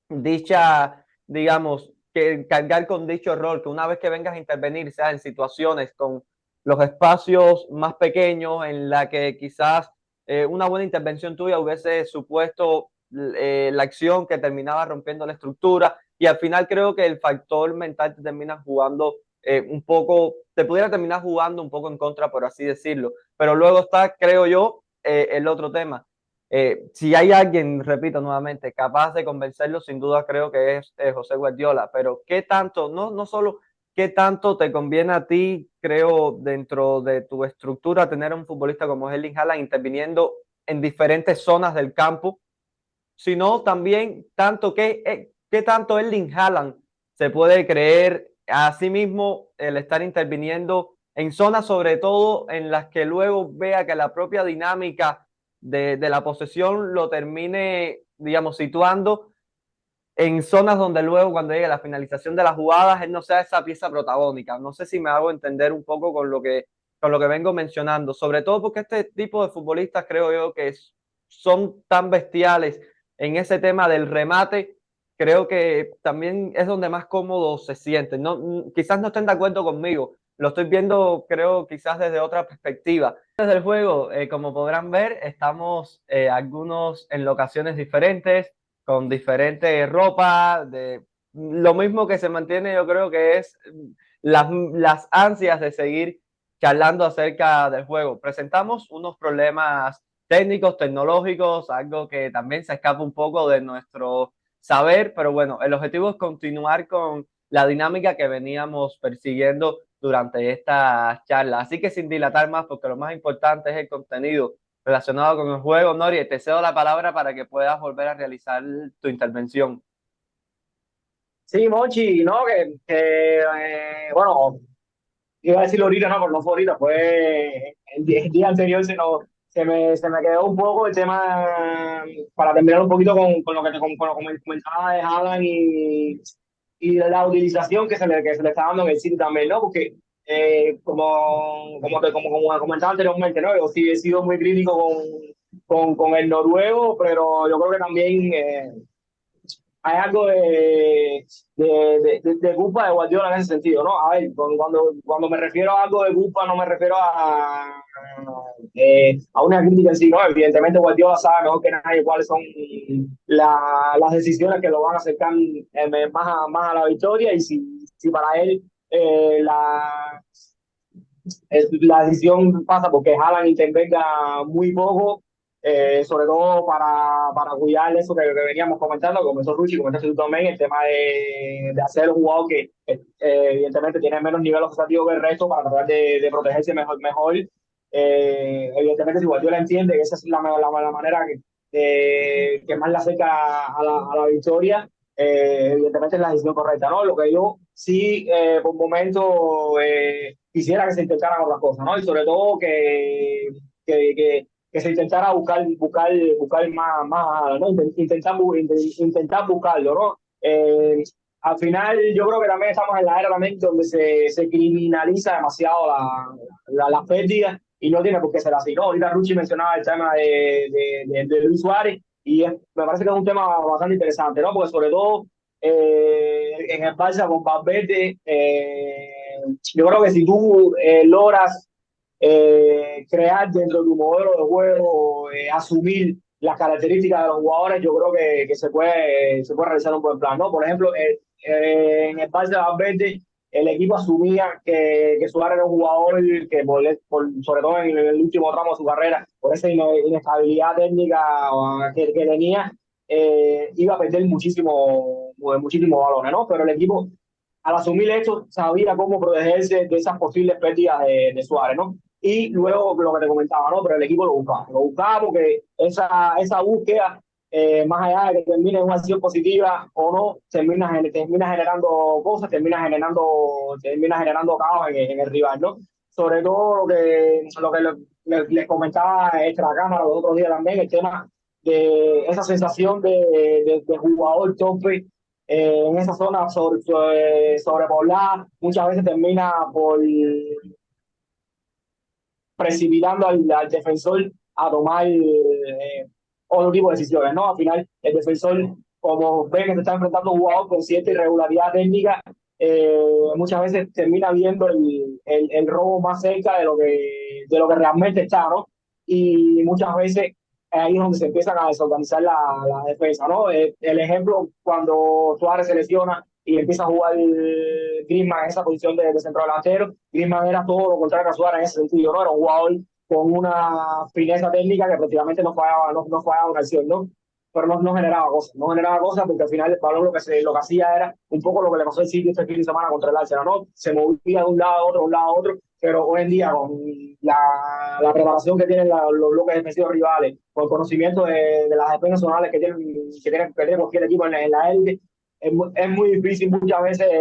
Speaker 4: dicha, digamos, que cargar con dicho rol, que una vez que vengas a intervenir, sea en situaciones con los espacios más pequeños, en la que quizás una buena intervención tuya hubiese supuesto la acción que terminaba rompiendo la estructura, y al final creo que el factor mental te termina jugando un poco, te pudiera terminar jugando un poco en contra, por así decirlo. Pero luego está, creo yo, el otro tema. Si hay alguien, repito nuevamente, capaz de convencerlo, sin duda creo que es José Guardiola, pero ¿qué tanto, no solo qué tanto te conviene a ti, creo, dentro de tu estructura, tener un futbolista como Erling Haaland interviniendo en diferentes zonas del campo, sino también qué tanto Erling Haaland se puede creer a sí mismo el estar interviniendo en zonas, sobre todo en las que luego vea que la propia dinámica de la posesión lo termine, digamos, situando en zonas donde luego cuando llegue la finalización de las jugadas, él no sea esa pieza protagónica. No sé si me hago entender un poco con lo que vengo mencionando, sobre todo porque este tipo de futbolistas creo yo que son tan bestiales en ese tema del remate. Creo que también es donde más cómodo se sienten. No, quizás no estén de acuerdo conmigo. lo estoy viendo, creo, quizás desde otra perspectiva. Desde el juego, como podrán ver, estamos algunos en locaciones diferentes, con diferente ropa, lo mismo que se mantiene, yo creo que es las ansias de seguir charlando acerca del juego. Presentamos unos problemas técnicos, tecnológicos, algo que también se escapa un poco de nuestro saber, pero bueno, el objetivo es continuar con la dinámica que veníamos persiguiendo durante esta charla. Así que sin dilatar más, porque lo más importante es el contenido relacionado con el juego, Nori, te cedo la palabra para que puedas volver a realizar tu intervención.
Speaker 2: Sí, Monchi, no, bueno, iba a decirlo ahorita, no, pero no fue ahorita, fue el día anterior, se me quedó un poco el tema, para terminar un poquito con lo que con lo que comentaba de Haaland y la utilización que se le está dando en el City también, ¿no? Porque como comentaba anteriormente, ¿no? Yo sí he sido muy crítico con el noruego, pero yo creo que también hay algo de culpa de Guardiola en ese sentido, ¿no? A ver, cuando me refiero a algo de culpa, no me refiero a una crítica en sí, ¿no? Evidentemente Guardiola sabe mejor que nadie cuáles son las decisiones que lo van a acercar más a la victoria y si para él la decisión pasa porque Haaland intervenga muy poco, sobre todo para cuidar eso que veníamos comentando, como comenzó Ruchi, comentaste tú también, el tema de hacer un jugador que evidentemente tiene menos nivel ofensivo que el resto para tratar de protegerse mejor. Evidentemente, si Guardiola entiende que esa es la manera que más le acerca a la victoria, evidentemente es la decisión correcta, ¿no? Lo que yo sí, por momento, quisiera que se intentaran otras cosas, ¿no? Y sobre todo que se intentara buscar más, ¿no? Intentar buscarlo, ¿no? Al final, yo creo que también estamos en la era también donde se criminaliza demasiado las pérdidas y no tiene por qué ser así, ¿no? Ahorita Ruchi mencionaba el tema de Luis Suárez y me parece que es un tema bastante interesante, ¿no? Porque sobre todo en el Barça con Valverde, yo creo que si tú logras crear dentro de tu modelo de juego, asumir las características de los jugadores, yo creo que se puede realizar un buen plan, ¿no? Por ejemplo, en el Barça de Valverde, el equipo asumía que Suárez era un jugador que, sobre todo en el último tramo de su carrera, por esa inestabilidad técnica que tenía, iba a perder muchísimo balones, ¿no? Pero el equipo, al asumir esto, sabía cómo protegerse de esas posibles pérdidas de Suárez, ¿no? Y luego lo que te comentaba, ¿no? Pero el equipo lo buscaba porque esa búsqueda, más allá de que termine en una acción positiva o no, termina generando cosas, termina generando caos en el rival, ¿no? Sobre todo lo que les comentaba extra cámara los otros días también, el tema de esa sensación de jugador tope en esa zona sobrepoblada, muchas veces termina por precipitando al defensor a tomar otro tipo de decisiones, ¿no? Al final, el defensor, como ve que se está enfrentando a un jugador con cierta irregularidad técnica, muchas veces termina viendo el robo más cerca de lo que realmente está, ¿no? Y muchas veces ahí es donde se empiezan a desorganizar la defensa, ¿no? El ejemplo, cuando Suárez se lesiona y empieza a jugar Griezmann en esa posición de centro delantero, Griezmann era todo lo contrario a Suárez en ese sentido, ¿no? Era un jugador con una fineza técnica que prácticamente no fallaba una acción, ¿no? Pero no generaba cosas porque al final el balón lo que hacía era un poco lo que le pasó al City este fin de semana contra el Arsenal, ¿no? Se movía de un lado a otro, de un lado a otro, pero hoy en día con la preparación que tienen los bloques defensivos rivales, con el conocimiento de las defensas zonales que tiene cualquier equipo en la élite, es muy difícil muchas veces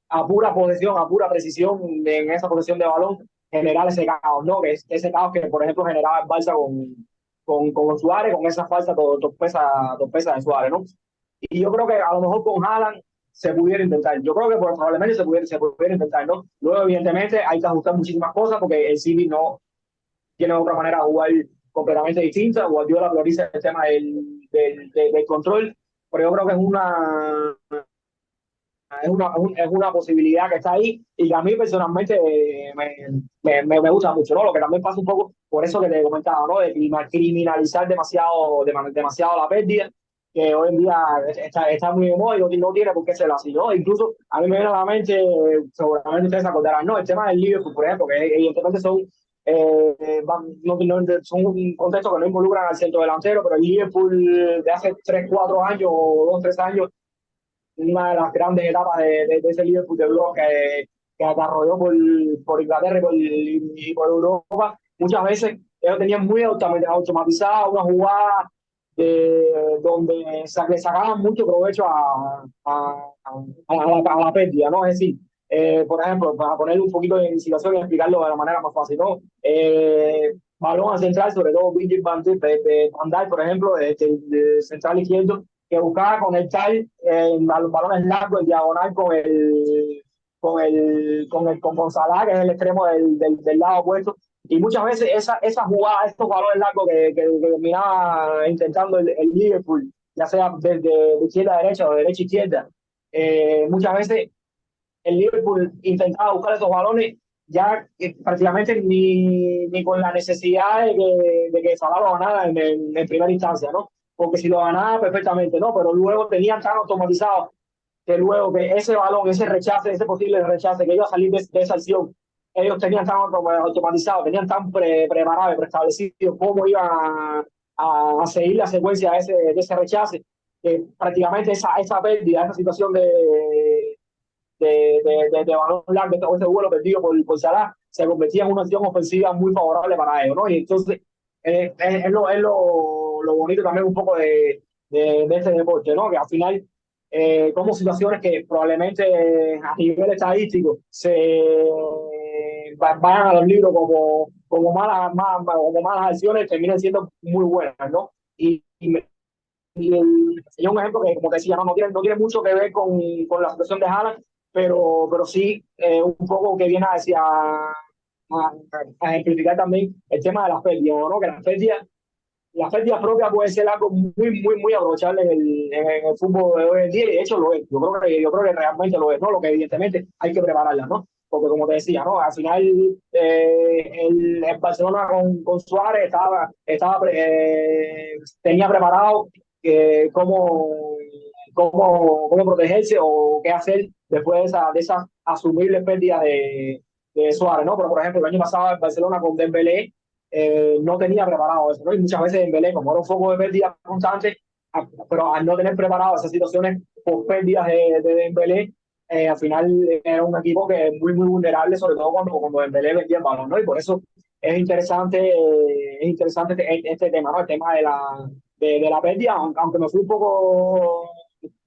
Speaker 2: a pura posesión, a pura precisión en esa posesión de balón, generar ese caos, ¿no? Que es ese caos que, por ejemplo, generaba el Barça con Suárez, con esa falsa torpeza de Suárez, ¿no? Y yo creo que a lo mejor con Haaland se pudiera intentar. Yo creo que probablemente se pudiera intentar, ¿no? Luego, evidentemente, hay que ajustar muchísimas cosas porque el City no tiene otra manera de jugar completamente distinta. Guardiola prioriza el tema del control, pero yo creo que es es una posibilidad que está ahí y que a mí personalmente me gusta mucho, ¿no? Lo que también pasa un poco por eso que te comentaba, ¿no? De criminalizar demasiado la pérdida, que hoy en día está muy de moda y no tiene por qué ser así, ¿no? Incluso a mí me viene a la mente, seguramente ustedes se acordarán, ¿no? El tema del Liverpool, por ejemplo, que evidentemente son un contexto que no involucran al centro delantero, pero el Liverpool de hace 3 4 años o 2 3 años, una de las grandes etapas de ese Liverpool de Block que desarrolló por Inglaterra y por Europa. Muchas veces ellos tenían muy automatizada una jugada donde le sacaban mucho provecho a la pérdida, ¿no? Es decir, por ejemplo, para ponerle un poquito de situación y explicarlo de la manera más fácil, ¿no? Balón al central, sobre todo Virgil van Dijk, por ejemplo, de central izquierdo, que buscaba conectar los balones largos en diagonal con Salah, que es el extremo del lado opuesto. Y muchas veces esa jugada, estos balones largos que terminaba intentando el Liverpool, ya sea desde de izquierda a derecha o de derecha a izquierda, muchas veces el Liverpool intentaba buscar esos balones ya prácticamente ni con la necesidad de que Salah lo ganara en primera instancia, ¿no? Porque si lo ganaba perfectamente, ¿no? Pero luego tenían tan automatizado que luego que ese balón, ese rechace, ese posible rechace que iba a salir de esa acción, ellos tenían tan automatizado, tenían tan preparado y preestablecido cómo iban a seguir la secuencia de ese rechace, que prácticamente esa pérdida, esa situación de balón largo, ese vuelo perdido por Salah, se convertía en una acción ofensiva muy favorable para ellos, ¿no? Y entonces lo bonito también un poco de este deporte, ¿no? Que al final, como situaciones que probablemente a nivel estadístico vayan a los libros como malas acciones, terminan siendo muy buenas, ¿no? Y un ejemplo que, como te decía, no tiene mucho que ver con la situación de Haaland, pero sí un poco que viene a ejemplificar también el tema de las pérdidas, ¿no? Que las pérdidas propias puede ser algo muy aprovechable en el fútbol de hoy en día, y de hecho lo es. Yo creo que realmente lo es, ¿no? Lo que evidentemente hay que prepararlas, ¿no? Porque como te decía, ¿no? Al final el Barcelona con Suárez tenía preparado cómo protegerse o qué hacer después de esa asumible pérdida de Suárez, ¿no? Pero por ejemplo, el año pasado el Barcelona con Dembélé no tenía preparado eso, ¿no? Y muchas veces Dembélé, como era un foco de pérdida constante, pero al no tener preparado esas situaciones por pérdidas de Dembélé, al final era un equipo que es muy vulnerable, sobre todo cuando Dembélé vendía el balón, ¿no? Y por eso es interesante este tema, ¿no? El tema de la pérdida, aunque me fui un poco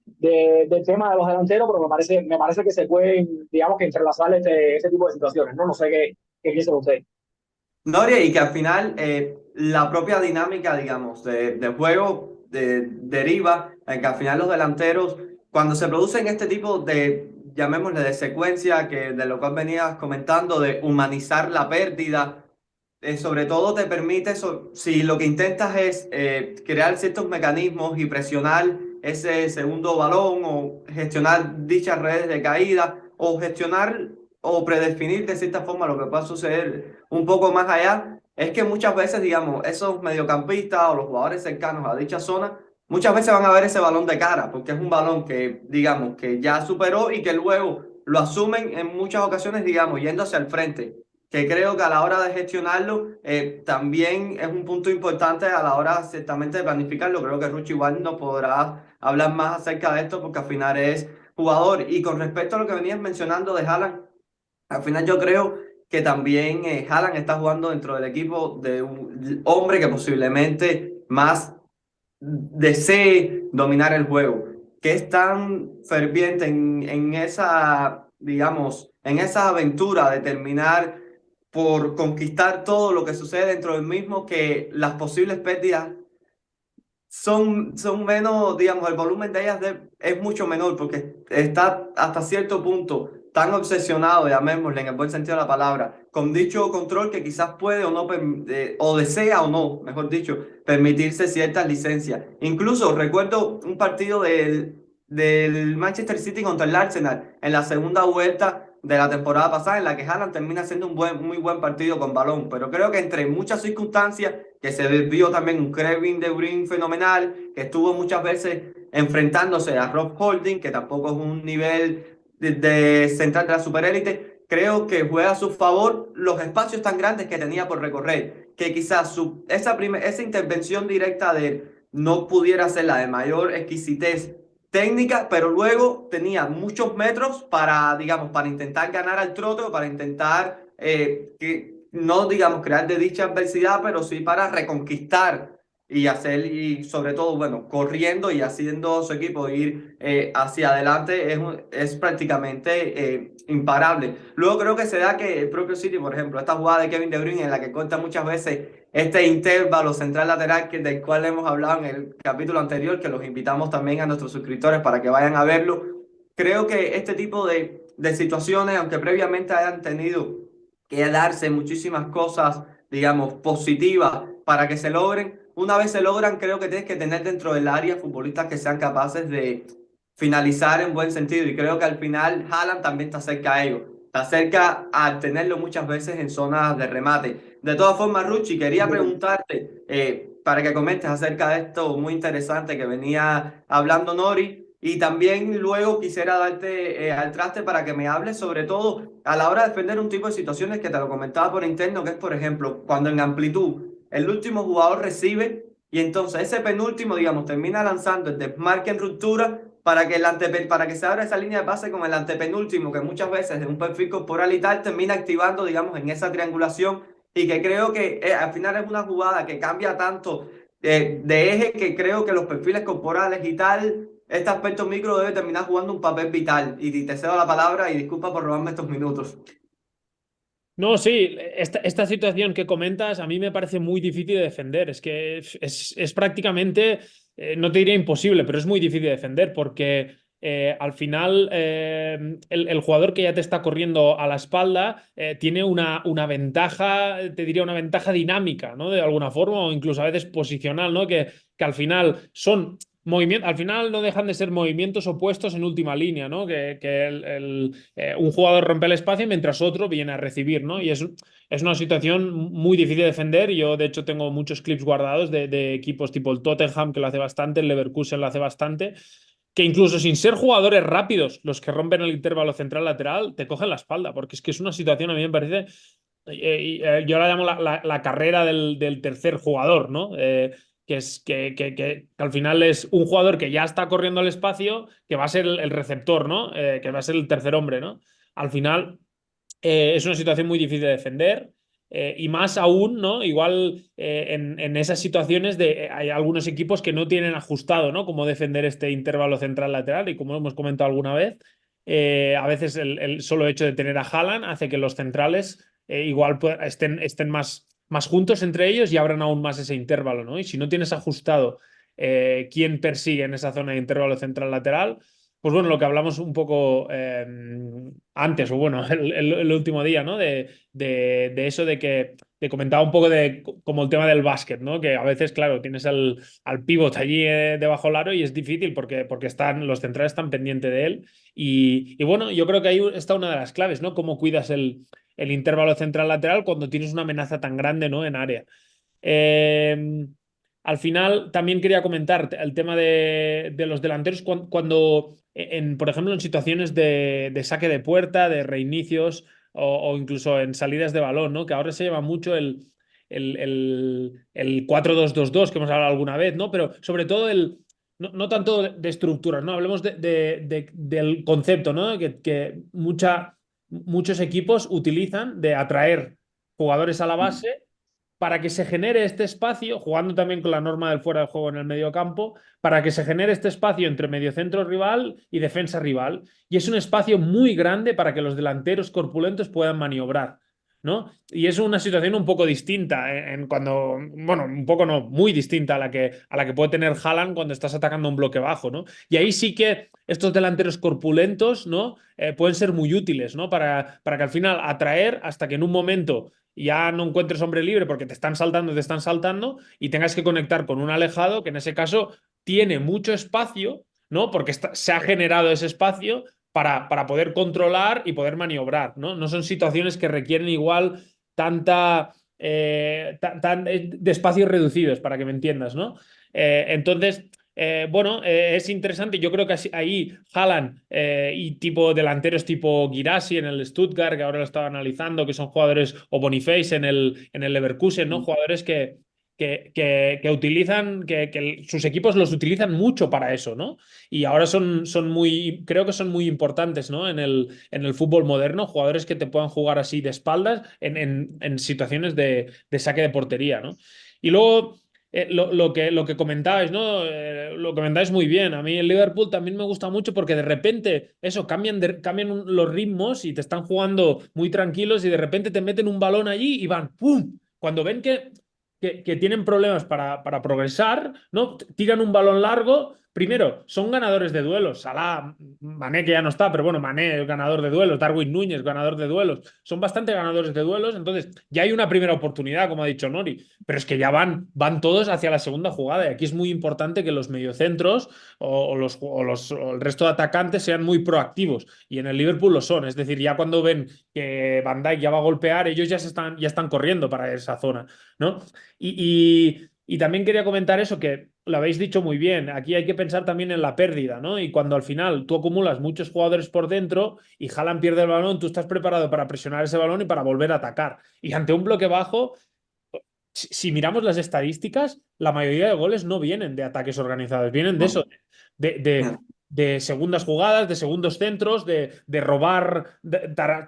Speaker 2: del tema de los delanteros, pero me parece que se pueden, digamos, que entrelazar este tipo de situaciones, ¿no? No sé qué piensa usted.
Speaker 1: Noria, y que al final la propia dinámica, digamos, de juego deriva en que al final los delanteros, cuando se producen este tipo de, llamémosle, de secuencia, que de lo cual venías comentando, de humanizar la pérdida, sobre todo te permite, si lo que intentas es crear ciertos mecanismos y presionar ese segundo balón o gestionar dichas redes de caída o gestionar o predefinir de cierta forma lo que pueda suceder un poco más allá, es que muchas veces, digamos, esos mediocampistas o los jugadores cercanos a dicha zona, muchas veces van a ver ese balón de cara, porque es un balón que, digamos, que ya superó y que luego lo asumen en muchas ocasiones, digamos, yendo hacia el frente, que creo que a la hora de gestionarlo también es un punto importante a la hora ciertamente de planificarlo. Creo que Ruchi igual nos podrá hablar más acerca de esto porque al final es jugador. Y con respecto a lo que venías mencionando de Haaland, al final yo creo que también Haaland está jugando dentro del equipo de un hombre que posiblemente más desee dominar el juego, que es tan ferviente en esa, digamos, en esa aventura de terminar por conquistar todo lo que sucede dentro del mismo, que las posibles pérdidas son menos, digamos, el volumen de ellas es mucho menor porque está hasta cierto punto tan obsesionado, llamémosle en el buen sentido de la palabra, con dicho control que quizás puede o no, o desea o no, mejor dicho, permitirse ciertas licencias. Incluso recuerdo un partido del Manchester City contra el Arsenal en la segunda vuelta de la temporada pasada, en la que Haaland termina haciendo un muy buen partido con balón. Pero creo que entre muchas circunstancias, que se vio también un Kevin De Bruyne fenomenal, que estuvo muchas veces enfrentándose a Rob Holding, que tampoco es un nivel de central de la superélite, creo que juega a su favor los espacios tan grandes que tenía por recorrer, que quizás esa intervención directa de él no pudiera ser la de mayor exquisitez técnica, pero luego tenía muchos metros para, digamos, para intentar ganar al trote o para intentar, no, digamos, crear de dicha adversidad, pero sí para reconquistar y hacer, y sobre todo, bueno, corriendo y haciendo su equipo ir hacia adelante es prácticamente imparable. Luego creo que se da que el propio City, por ejemplo, esta jugada de Kevin De Bruyne en la que corta muchas veces este intervalo central lateral del cual hemos hablado en el capítulo anterior, que los invitamos también a nuestros suscriptores para que vayan a verlo. Creo que este tipo de situaciones, aunque previamente hayan tenido que darse muchísimas cosas, digamos, positivas para que se logren, una vez se logran, creo que tienes que tener dentro del área futbolistas que sean capaces de finalizar en buen sentido. Y creo que al final Haaland también está cerca a ello. Está cerca a tenerlo muchas veces en zonas de remate. De todas formas, Ruchi, quería preguntarte para que comentes acerca de esto muy interesante que venía hablando Nori. Y también luego quisiera darte al traste para que me hables sobre todo a la hora de defender un tipo de situaciones que te lo comentaba por interno, que es, por ejemplo, cuando en amplitud el último jugador recibe y entonces ese penúltimo, digamos, termina lanzando el desmarque en ruptura para que se abra esa línea de pase con el antepenúltimo, que muchas veces de un perfil corporal y tal termina activando, digamos, en esa triangulación y que creo que al final es una jugada que cambia tanto de eje que creo que los perfiles corporales y tal, este aspecto micro debe terminar jugando un papel vital. Y te cedo la palabra y disculpa por robarme estos minutos.
Speaker 3: No, sí, esta situación que comentas a mí me parece muy difícil de defender. Es que es prácticamente, no te diría imposible, pero es muy difícil de defender porque al final el jugador que ya te está corriendo a la espalda tiene una ventaja, te diría una ventaja dinámica, ¿no? De alguna forma, o incluso a veces posicional, ¿no? Que al final son al final no dejan de ser movimientos opuestos en última línea, ¿no? Que un jugador rompe el espacio mientras otro viene a recibir, ¿no? Y es una situación muy difícil de defender. Yo, de hecho, tengo muchos clips guardados de equipos tipo el Tottenham, que lo hace bastante, el Leverkusen lo hace bastante, que incluso sin ser jugadores rápidos, los que rompen el intervalo central lateral, te cogen la espalda, porque es que es una situación, a mí me parece, yo la llamo la carrera del tercer jugador, ¿no? Que es que al final es un jugador que ya está corriendo al espacio, que va a ser el receptor, ¿no? Que va a ser el tercer hombre, ¿no? Al final es una situación muy difícil de defender. Y más aún, ¿no? Igual en esas situaciones hay algunos equipos que no tienen ajustado, ¿no? Cómo defender este intervalo central lateral y como hemos comentado alguna vez, a veces el solo hecho de tener a Haaland hace que los centrales igual estén más juntos entre ellos y abran aún más ese intervalo, ¿no? Y si no tienes ajustado quién persigue en esa zona de intervalo central lateral, pues bueno, lo que hablamos un poco antes, o bueno, el último día, ¿no? De eso de que te comentaba un poco de como el tema del básquet, ¿no? Que a veces, claro, tienes al pívot allí debajo del aro y es difícil porque los centrales están pendientes de él. Y bueno, yo creo que ahí está una de las claves, ¿no? Cómo cuidas el intervalo central lateral cuando tienes una amenaza tan grande, ¿no? En área. Al final, también quería comentar el tema de los delanteros cuando, por ejemplo, en situaciones de saque de puerta, de reinicios o incluso en salidas de balón, ¿no? Que ahora se lleva mucho el 4-2-2-2 que hemos hablado alguna vez, ¿no? Pero sobre todo no tanto de estructuras, ¿no? Hablemos del concepto, ¿no? Que muchos equipos utilizan de atraer jugadores a la base para que se genere este espacio, jugando también con la norma del fuera de juego en el medio campo, para que se genere este espacio entre mediocentro rival y defensa rival. Y es un espacio muy grande para que los delanteros corpulentos puedan maniobrar, ¿no? Y es una situación un poco distinta cuando, bueno, un poco no, muy distinta a la que puede tener Haaland cuando estás atacando un bloque bajo, ¿no? Y ahí sí que estos delanteros corpulentos, ¿no? Pueden ser muy útiles, ¿no? Para que al final atraer hasta que en un momento ya no encuentres hombre libre porque te están saltando y tengas que conectar con un alejado que en ese caso tiene mucho espacio, ¿no? Porque se ha generado ese espacio para poder controlar y poder maniobrar, ¿no? No son situaciones que requieren igual de espacios reducidos, para que me entiendas, ¿no? Entonces, bueno, es interesante. Yo creo que ahí Haaland y tipo delanteros tipo Guirassy en el Stuttgart, que ahora lo estaba analizando, que son jugadores, o Boniface en el Leverkusen, ¿no? Jugadores que utilizan, que sus equipos los utilizan mucho para eso, ¿no? Y ahora creo que son muy importantes, ¿no? En el fútbol moderno, jugadores que te puedan jugar así de espaldas en situaciones de saque de portería, ¿no? Y luego, lo que comentabais, ¿no? Lo comentáis muy bien. A mí el Liverpool también me gusta mucho porque de repente, eso, cambian los ritmos y te están jugando muy tranquilos y de repente te meten un balón allí y van, ¡pum! Cuando ven que tienen problemas para progresar, ¿no? Tiran un balón largo. Primero, son ganadores de duelos. Salah, Mané, que ya no está, pero bueno, Mané es ganador de duelos. Darwin Núñez, ganador de duelos. Son bastante ganadores de duelos. Entonces, ya hay una primera oportunidad, como ha dicho Nori. Pero es que ya van todos hacia la segunda jugada. Y aquí es muy importante que los mediocentros o el resto de atacantes sean muy proactivos. Y en el Liverpool lo son. Es decir, ya cuando ven que Van Dijk ya va a golpear, ellos ya están corriendo para esa zona, ¿no? Y también quería comentar eso, que lo habéis dicho muy bien. Aquí hay que pensar también en la pérdida, ¿no? Y cuando al final tú acumulas muchos jugadores por dentro y Haaland pierde el balón, tú estás preparado para presionar ese balón y para volver a atacar. Y ante un bloque bajo, si miramos las estadísticas, la mayoría de goles no vienen de ataques organizados, vienen de eso, de, de, de segundas jugadas, de segundos centros, de robar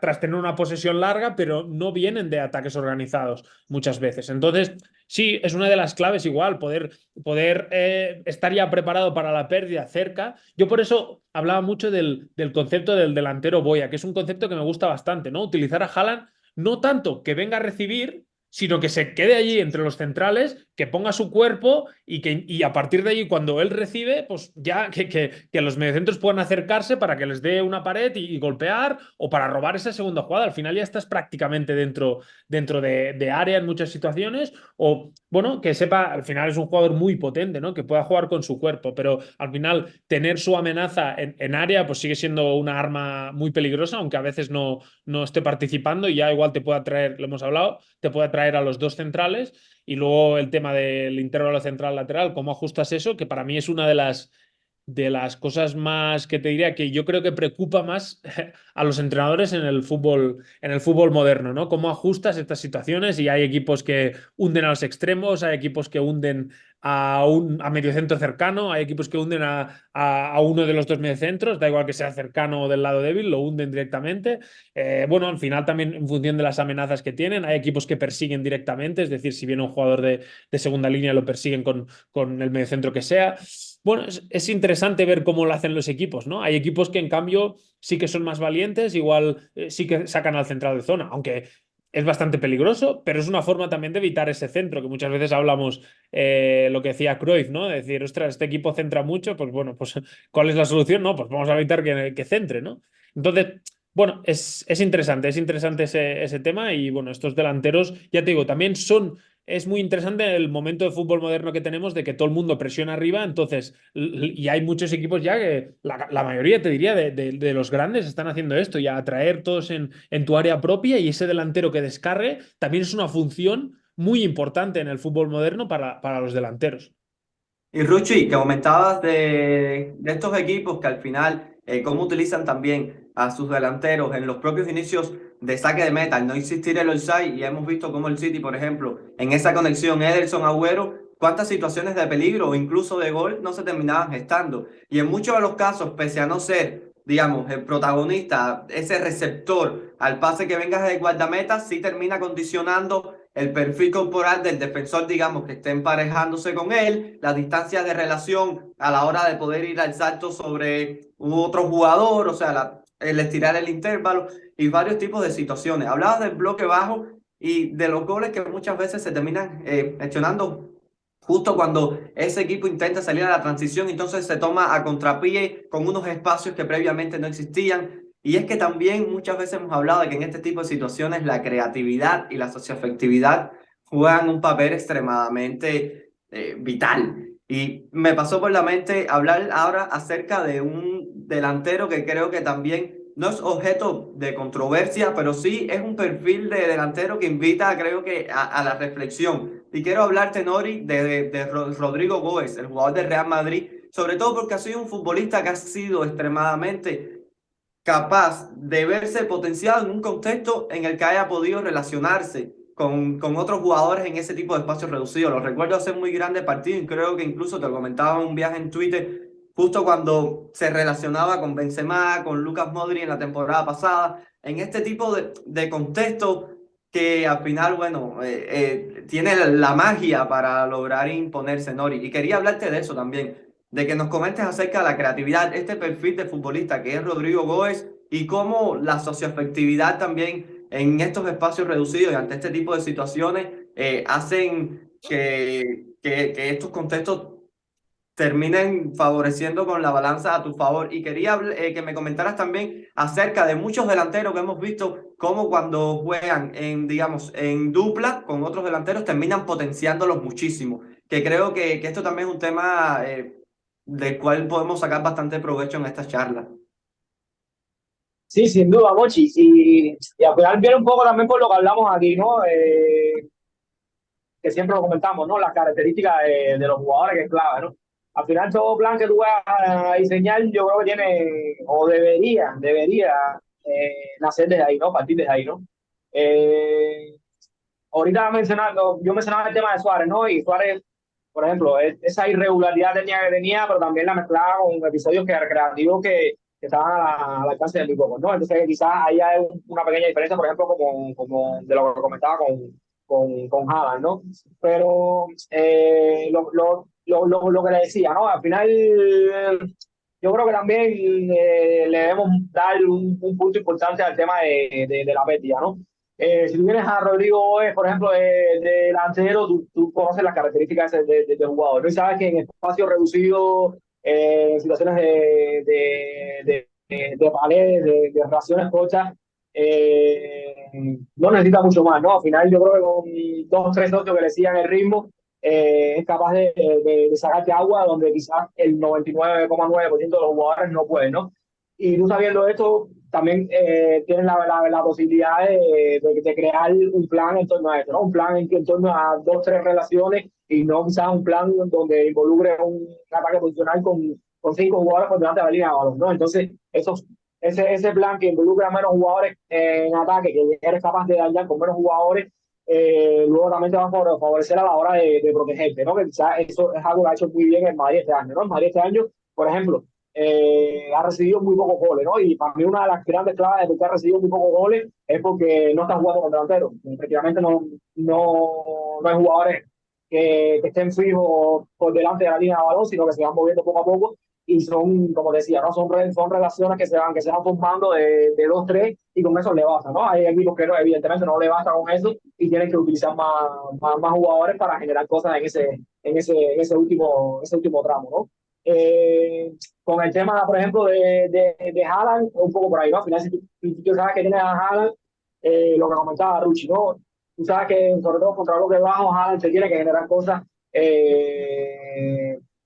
Speaker 3: tras tener una posesión larga, pero no vienen de ataques organizados muchas veces. Entonces, sí, es una de las claves igual, poder estar ya preparado para la pérdida cerca. Yo por eso hablaba mucho del concepto del delantero boya, que es un concepto que me gusta bastante, ¿no? Utilizar a Haaland no tanto que venga a recibir, sino que se quede allí entre los centrales, que ponga su cuerpo y a partir de allí, cuando él recibe, pues ya que los mediocentros puedan acercarse para que les dé una pared y golpear o para robar esa segunda jugada. Al final ya estás prácticamente dentro de área en muchas situaciones o, bueno, que sepa, al final es un jugador muy potente, ¿no? Que pueda jugar con su cuerpo, pero al final tener su amenaza en área pues sigue siendo una arma muy peligrosa, aunque a veces no esté participando y ya igual te pueda traer, lo hemos hablado, te puede traer a los dos centrales y luego el tema del intervalo central-lateral, cómo ajustas eso, que para mí es una de las cosas más que te diría que yo creo que preocupa más a los entrenadores en el fútbol moderno, ¿no? Cómo ajustas estas situaciones y hay equipos que hunden a los extremos, hay equipos que hunden a mediocentro cercano, hay equipos que hunden a uno de los dos mediocentros, da igual que sea cercano o del lado débil, lo hunden directamente. Bueno, al final también en función de las amenazas que tienen, hay equipos que persiguen directamente, es decir, si viene un jugador de segunda línea lo persiguen con el mediocentro que sea. Bueno, es interesante ver cómo lo hacen los equipos, ¿no? Hay equipos que en cambio sí que son más valientes, igual sí que sacan al central de zona, aunque es bastante peligroso, pero es una forma también de evitar ese centro, que muchas veces hablamos lo que decía Cruyff, ¿no? De decir, ostras, este equipo centra mucho, pues bueno, pues ¿cuál es la solución? No, pues vamos a evitar que centre, ¿no? Entonces, bueno, es interesante ese tema y bueno, estos delanteros, ya te digo, también es muy interesante el momento de fútbol moderno que tenemos de que todo el mundo presiona arriba, entonces, y hay muchos equipos ya que la mayoría, te diría, de los grandes están haciendo esto, ya atraer todos en tu área propia y ese delantero que descargue también es una función muy importante en el fútbol moderno para los delanteros.
Speaker 1: Y Ruchi, que comentabas de estos equipos que al final, cómo utilizan también a sus delanteros en los propios inicios de saque de meta, al no existir el offside, y hemos visto cómo el City, por ejemplo, en esa conexión Ederson-Agüero, cuántas situaciones de peligro o incluso de gol no se terminaban gestando. Y en muchos de los casos, pese a no ser, digamos, el protagonista, ese receptor al pase que venga de guardameta, sí termina condicionando el perfil corporal del defensor, digamos, que esté emparejándose con él, la distancia de relación a la hora de poder ir al salto sobre otro jugador, o sea, el estirar el intervalo y varios tipos de situaciones. Hablabas del bloque bajo y de los goles que muchas veces se terminan gestionando justo cuando ese equipo intenta salir a la transición, entonces se toma a contrapié con unos espacios que previamente no existían. Y es que también muchas veces hemos hablado de que en este tipo de situaciones la creatividad y la socioafectividad juegan un papel extremadamente vital. Y me pasó por la mente hablar ahora acerca de un delantero que creo que también no es objeto de controversia, pero sí es un perfil de delantero que invita, creo que, a la reflexión. Y quiero hablarte, Nori, de Rodrigo Góez, el jugador del Real Madrid, sobre todo porque ha sido un futbolista que ha sido extremadamente capaz de verse potenciado en un contexto en el que haya podido relacionarse con otros jugadores en ese tipo de espacios reducidos. Lo recuerdo hacer muy grande partido y creo que incluso te lo comentaba en un viaje en Twitter, justo cuando se relacionaba con Benzema, con Lucas Modric en la temporada pasada, en este tipo de contexto que al final, bueno, tiene la magia para lograr imponerse, Nori. Y quería hablarte de eso también, de que nos comentes acerca de la creatividad, este perfil de futbolista que es Rodrigo Góez y cómo la socioafectividad también en estos espacios reducidos y ante este tipo de situaciones hacen que estos contextos terminen favoreciendo con la balanza a tu favor. Y quería que me comentaras también acerca de muchos delanteros que hemos visto, cómo cuando juegan en, digamos, en dupla con otros delanteros terminan potenciándolos muchísimo. Que creo que esto también es un tema del cual podemos sacar bastante provecho en esta charla.
Speaker 2: Sí, sin duda, Mochi. Y al final viene un poco también por lo que hablamos aquí, ¿no? Que siempre lo comentamos, ¿no? Las características de los jugadores, que es clave, ¿no? Al final, todo plan que tú vas a diseñar, yo creo que tiene, o debería nacer desde ahí, ¿no? Partir desde ahí, ¿no? Eh, Ahorita mencionando, yo mencionaba el tema de Suárez, ¿no? Y Suárez, por ejemplo, esa irregularidad que tenía, pero también la mezclaba con episodios recreativos que estaban al alcance de muy pocos, ¿no? Entonces, quizás ahí hay una pequeña diferencia, por ejemplo, como de lo que comentaba con Haaland, ¿no? Pero lo que le decía, ¿no? Al final, yo creo que también le debemos dar un punto importante al tema de la pérdida, ¿no? Si tú vienes a Rodrigo, por ejemplo, de delantero, tú conoces las características de jugador, ¿no? Y sabes que en espacios reducidos, en situaciones de paredes, de relaciones cortas, no necesita mucho más, ¿no? Al final yo creo que con dos, tres socios que le sigan el ritmo, es capaz de sacarte agua donde quizás el 99,9% de los jugadores no pueden, ¿no? Y tú sabiendo esto, también tienes la posibilidad de crear un plan en torno a esto, ¿no? Un plan en torno a dos, tres relaciones y no quizás un plan donde involucre un ataque posicional con cinco jugadores por delante de la línea de balón, ¿no? Entonces, ese plan que involucra a menos jugadores en ataque, que eres capaz de dañar con menos jugadores, luego también te va a favorecer a la hora de protegerte, ¿no? Que quizás eso es algo que ha hecho muy bien el Madrid este año, ¿no? El Madrid este año, por ejemplo, ha recibido muy pocos goles, ¿no? Y para mí una de las grandes claves de por qué ha recibido muy pocos goles es porque no está jugando con delanteros. Efectivamente no hay jugadores que estén fijos por delante de la línea de balón, sino que se van moviendo poco a poco y son, como decía, ¿no? Son relaciones que se van formando de dos, tres y con eso le basta, ¿no? Hay equipos que no, evidentemente no le basta con eso y tienen que utilizar más jugadores para generar cosas ese último tramo, ¿no? Eh, con el tema, por ejemplo, de Haaland, un poco por ahí, ¿no? Al final, si tú sabes que tienes a Haaland, lo que comentaba Ruchi, ¿no? Tú sabes que, sobre todo, contra bloque bajo, Haaland se tiene que generar cosas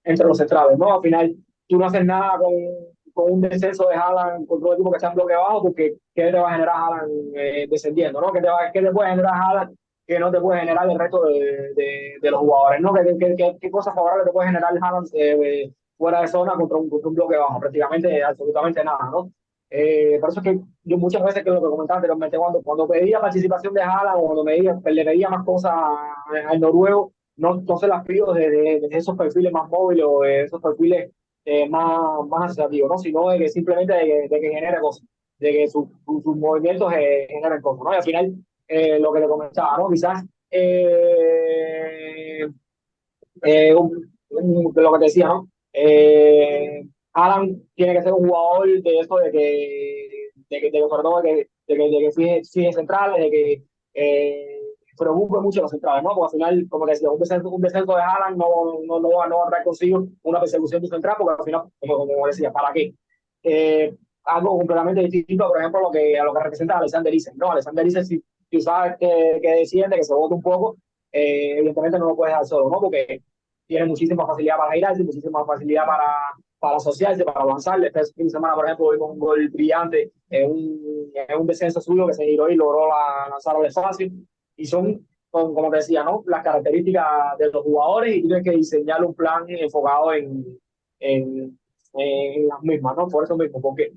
Speaker 2: entre los centrales, ¿no? Al final, tú no haces nada con un descenso de Haaland contra un equipo que está en bloque bajo, porque ¿qué te va a generar Haaland descendiendo, ¿no? ¿Qué te puede generar Haaland que no te puede generar el resto de los jugadores, ¿no? ¿Qué cosas favorables te puede generar Haaland fuera de zona contra un bloque bajo? Prácticamente, absolutamente nada, ¿no? Por eso es que yo muchas veces, que lo que comentaba anteriormente, cuando pedía participación de Haaland o cuando le pedía más cosas al noruego, no se las pido de esos perfiles más móviles o de esos perfiles más asociativos, ¿no? Sino de que simplemente de que genere cosas, de que sus movimientos generen cosas, ¿no? Y al final, lo que le comentaba, ¿no? Quizás de lo que te decía, ¿no? Alan tiene que ser un jugador de eso, sobre todo de que sigue centrales, de que preocupe mucho los centrales, ¿no? Porque al final, como te decía, un descenso de Haaland no va a traer consigo una persecución de central, porque al final, como decía, ¿para qué? Algo completamente distinto, por ejemplo, a lo que representa Alexander Isak, ¿no? Alexander Isak, si sabes que desciende, que se bota un poco, evidentemente no lo puedes dejar solo, ¿no? Porque tiene muchísima facilidad para girarse, muchísima facilidad para asociarse, para avanzar. Este fin de semana, por ejemplo, vimos un gol brillante en un descenso suyo que se giró y logró lanzar al espacio. Y son, como te decía, ¿no? Las características de los jugadores y tienes que diseñar un plan enfocado en las mismas, ¿no? Por eso mismo, porque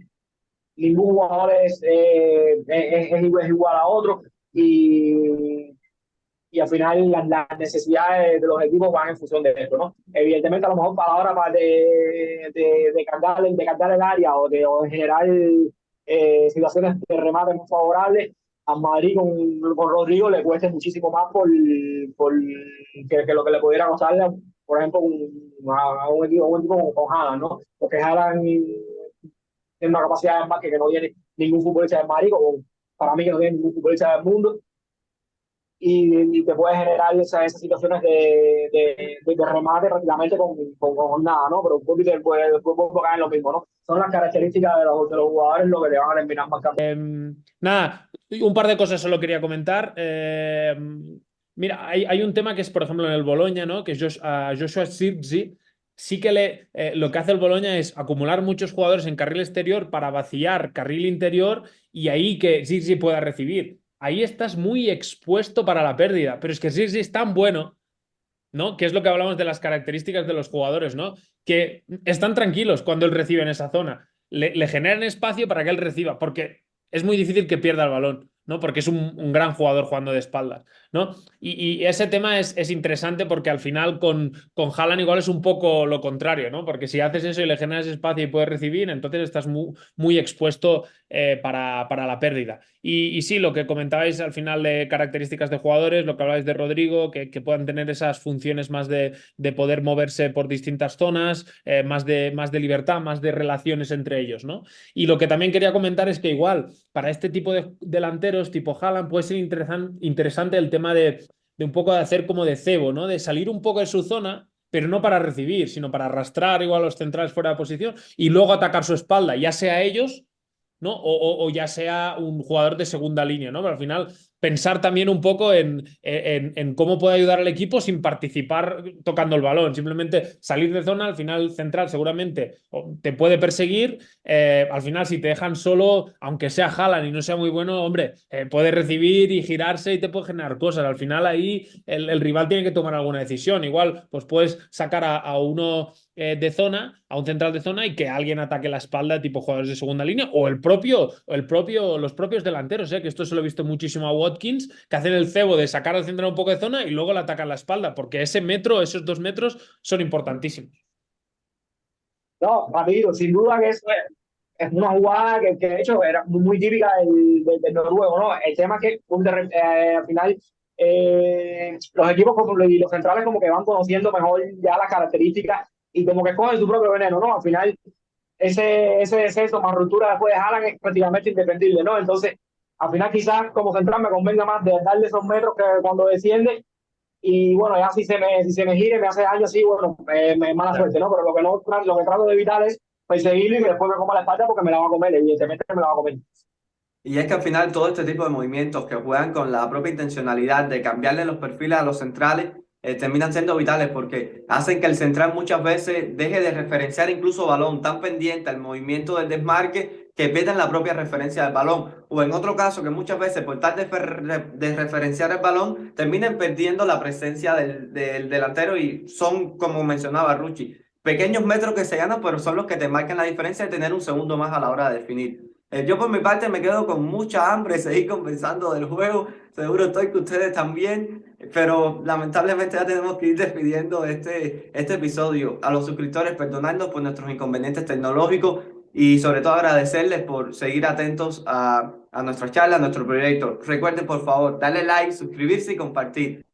Speaker 2: ningún jugador es igual a otro y al final las necesidades de los equipos van en función de esto, ¿no? Evidentemente, a lo mejor para la hora de cargar el área o de generar situaciones de remate más favorables, a Madrid con Rodrigo le cuesta muchísimo más que lo que le pudiera costar, por ejemplo, a un equipo con Haaland, ¿no? Porque Haaland tiene una capacidad de embarque que no tiene ningún futbolista del Madrid, o para mí que no tiene ningún futbolista del mundo, y te puede generar esas situaciones de remate rápidamente con nada, ¿no? Pero un poquito después vuelvo a caer en lo mismo, ¿no? Son las características de los jugadores lo que le van a terminar marcando.
Speaker 5: Nada, un par de cosas solo quería comentar. Mira, hay un tema que es, por ejemplo, en el Bologna, ¿no? Que es a Joshua Zirkzee. Sí que lo que hace el Bologna es acumular muchos jugadores en carril exterior para vaciar carril interior y ahí que Zirkzee pueda recibir. Ahí estás muy expuesto para la pérdida, pero es que Zirkzee es tan bueno, ¿no? Que es lo que hablamos de las características de los jugadores, ¿no? Que están tranquilos cuando él recibe en esa zona. Le generan espacio para que él reciba, porque es muy difícil que pierda el balón, ¿no? Porque es un gran jugador jugando de espaldas, ¿no? Y ese tema es interesante porque al final con Haaland igual es un poco lo contrario, ¿no? Porque si haces eso y le generas espacio y puedes recibir, entonces estás muy expuesto para la pérdida. Y sí, lo que comentabais al final de características de jugadores, lo que hablabais de Rodrigo, que puedan tener esas funciones más de poder moverse por distintas zonas, más de libertad, más de relaciones entre ellos, ¿no? Y lo que también quería comentar es que igual para este tipo de delanteros tipo Haaland puede ser interesante el tema de un poco de hacer como de cebo, ¿no? De salir un poco de su zona, pero no para recibir, sino para arrastrar igual a los centrales fuera de posición y luego atacar su espalda, ya sea ellos, ¿no? O ya sea un jugador de segunda línea, ¿no? Pero al final pensar también un poco en cómo puede ayudar al equipo sin participar tocando el balón, simplemente salir de zona, al final central seguramente te puede perseguir, al final si te dejan solo, aunque sea Haaland y no sea muy bueno, hombre, puede recibir y girarse y te puede generar cosas, al final ahí el rival tiene que tomar alguna decisión, igual pues puedes sacar a uno de zona, a un central de zona y que alguien ataque la espalda tipo jugadores de segunda línea o los propios delanteros, que esto se lo he visto muchísimo a Watkins, que hacen el cebo de sacar al central un poco de zona y luego le atacan la espalda, porque esos 2 metros son importantísimos.
Speaker 2: No, rápido, sin duda que eso es una jugada que de hecho era muy típica del noruego, ¿no? El tema es que al final los equipos y los centrales como que van conociendo mejor ya las características y como que cogen su propio veneno, ¿no? Al final ese descenso más ruptura después de Haaland es prácticamente indefendible, ¿no? Entonces, al final quizás como central me convenga más de darle esos metros que cuando desciende y bueno, ya si se me gire, me hace daño así, bueno, mala suerte, ¿no? Pero lo que trato de evitar es perseguirlo y que después me coma la espalda porque me la va a comer, evidentemente me la va a comer.
Speaker 1: Y es que al final todo este tipo de movimientos que juegan con la propia intencionalidad de cambiarle los perfiles a los centrales terminan siendo vitales porque hacen que el central muchas veces deje de referenciar incluso balón, tan pendiente al movimiento del desmarque que pierden la propia referencia del balón. O en otro caso que muchas veces por tal de referenciar el balón terminan perdiendo la presencia del delantero y son, como mencionaba Ruchi, pequeños metros que se ganan, pero son los que te marcan la diferencia de tener un segundo más a la hora de definir. Yo por mi parte me quedo con mucha hambre de seguir conversando del juego. Seguro estoy que ustedes también, pero lamentablemente ya tenemos que ir despidiendo este episodio. A los suscriptores, perdonadnos por nuestros inconvenientes tecnológicos y sobre todo agradecerles por seguir atentos a nuestra charla, a nuestro proyecto. Recuerden por favor darle like, suscribirse y compartir.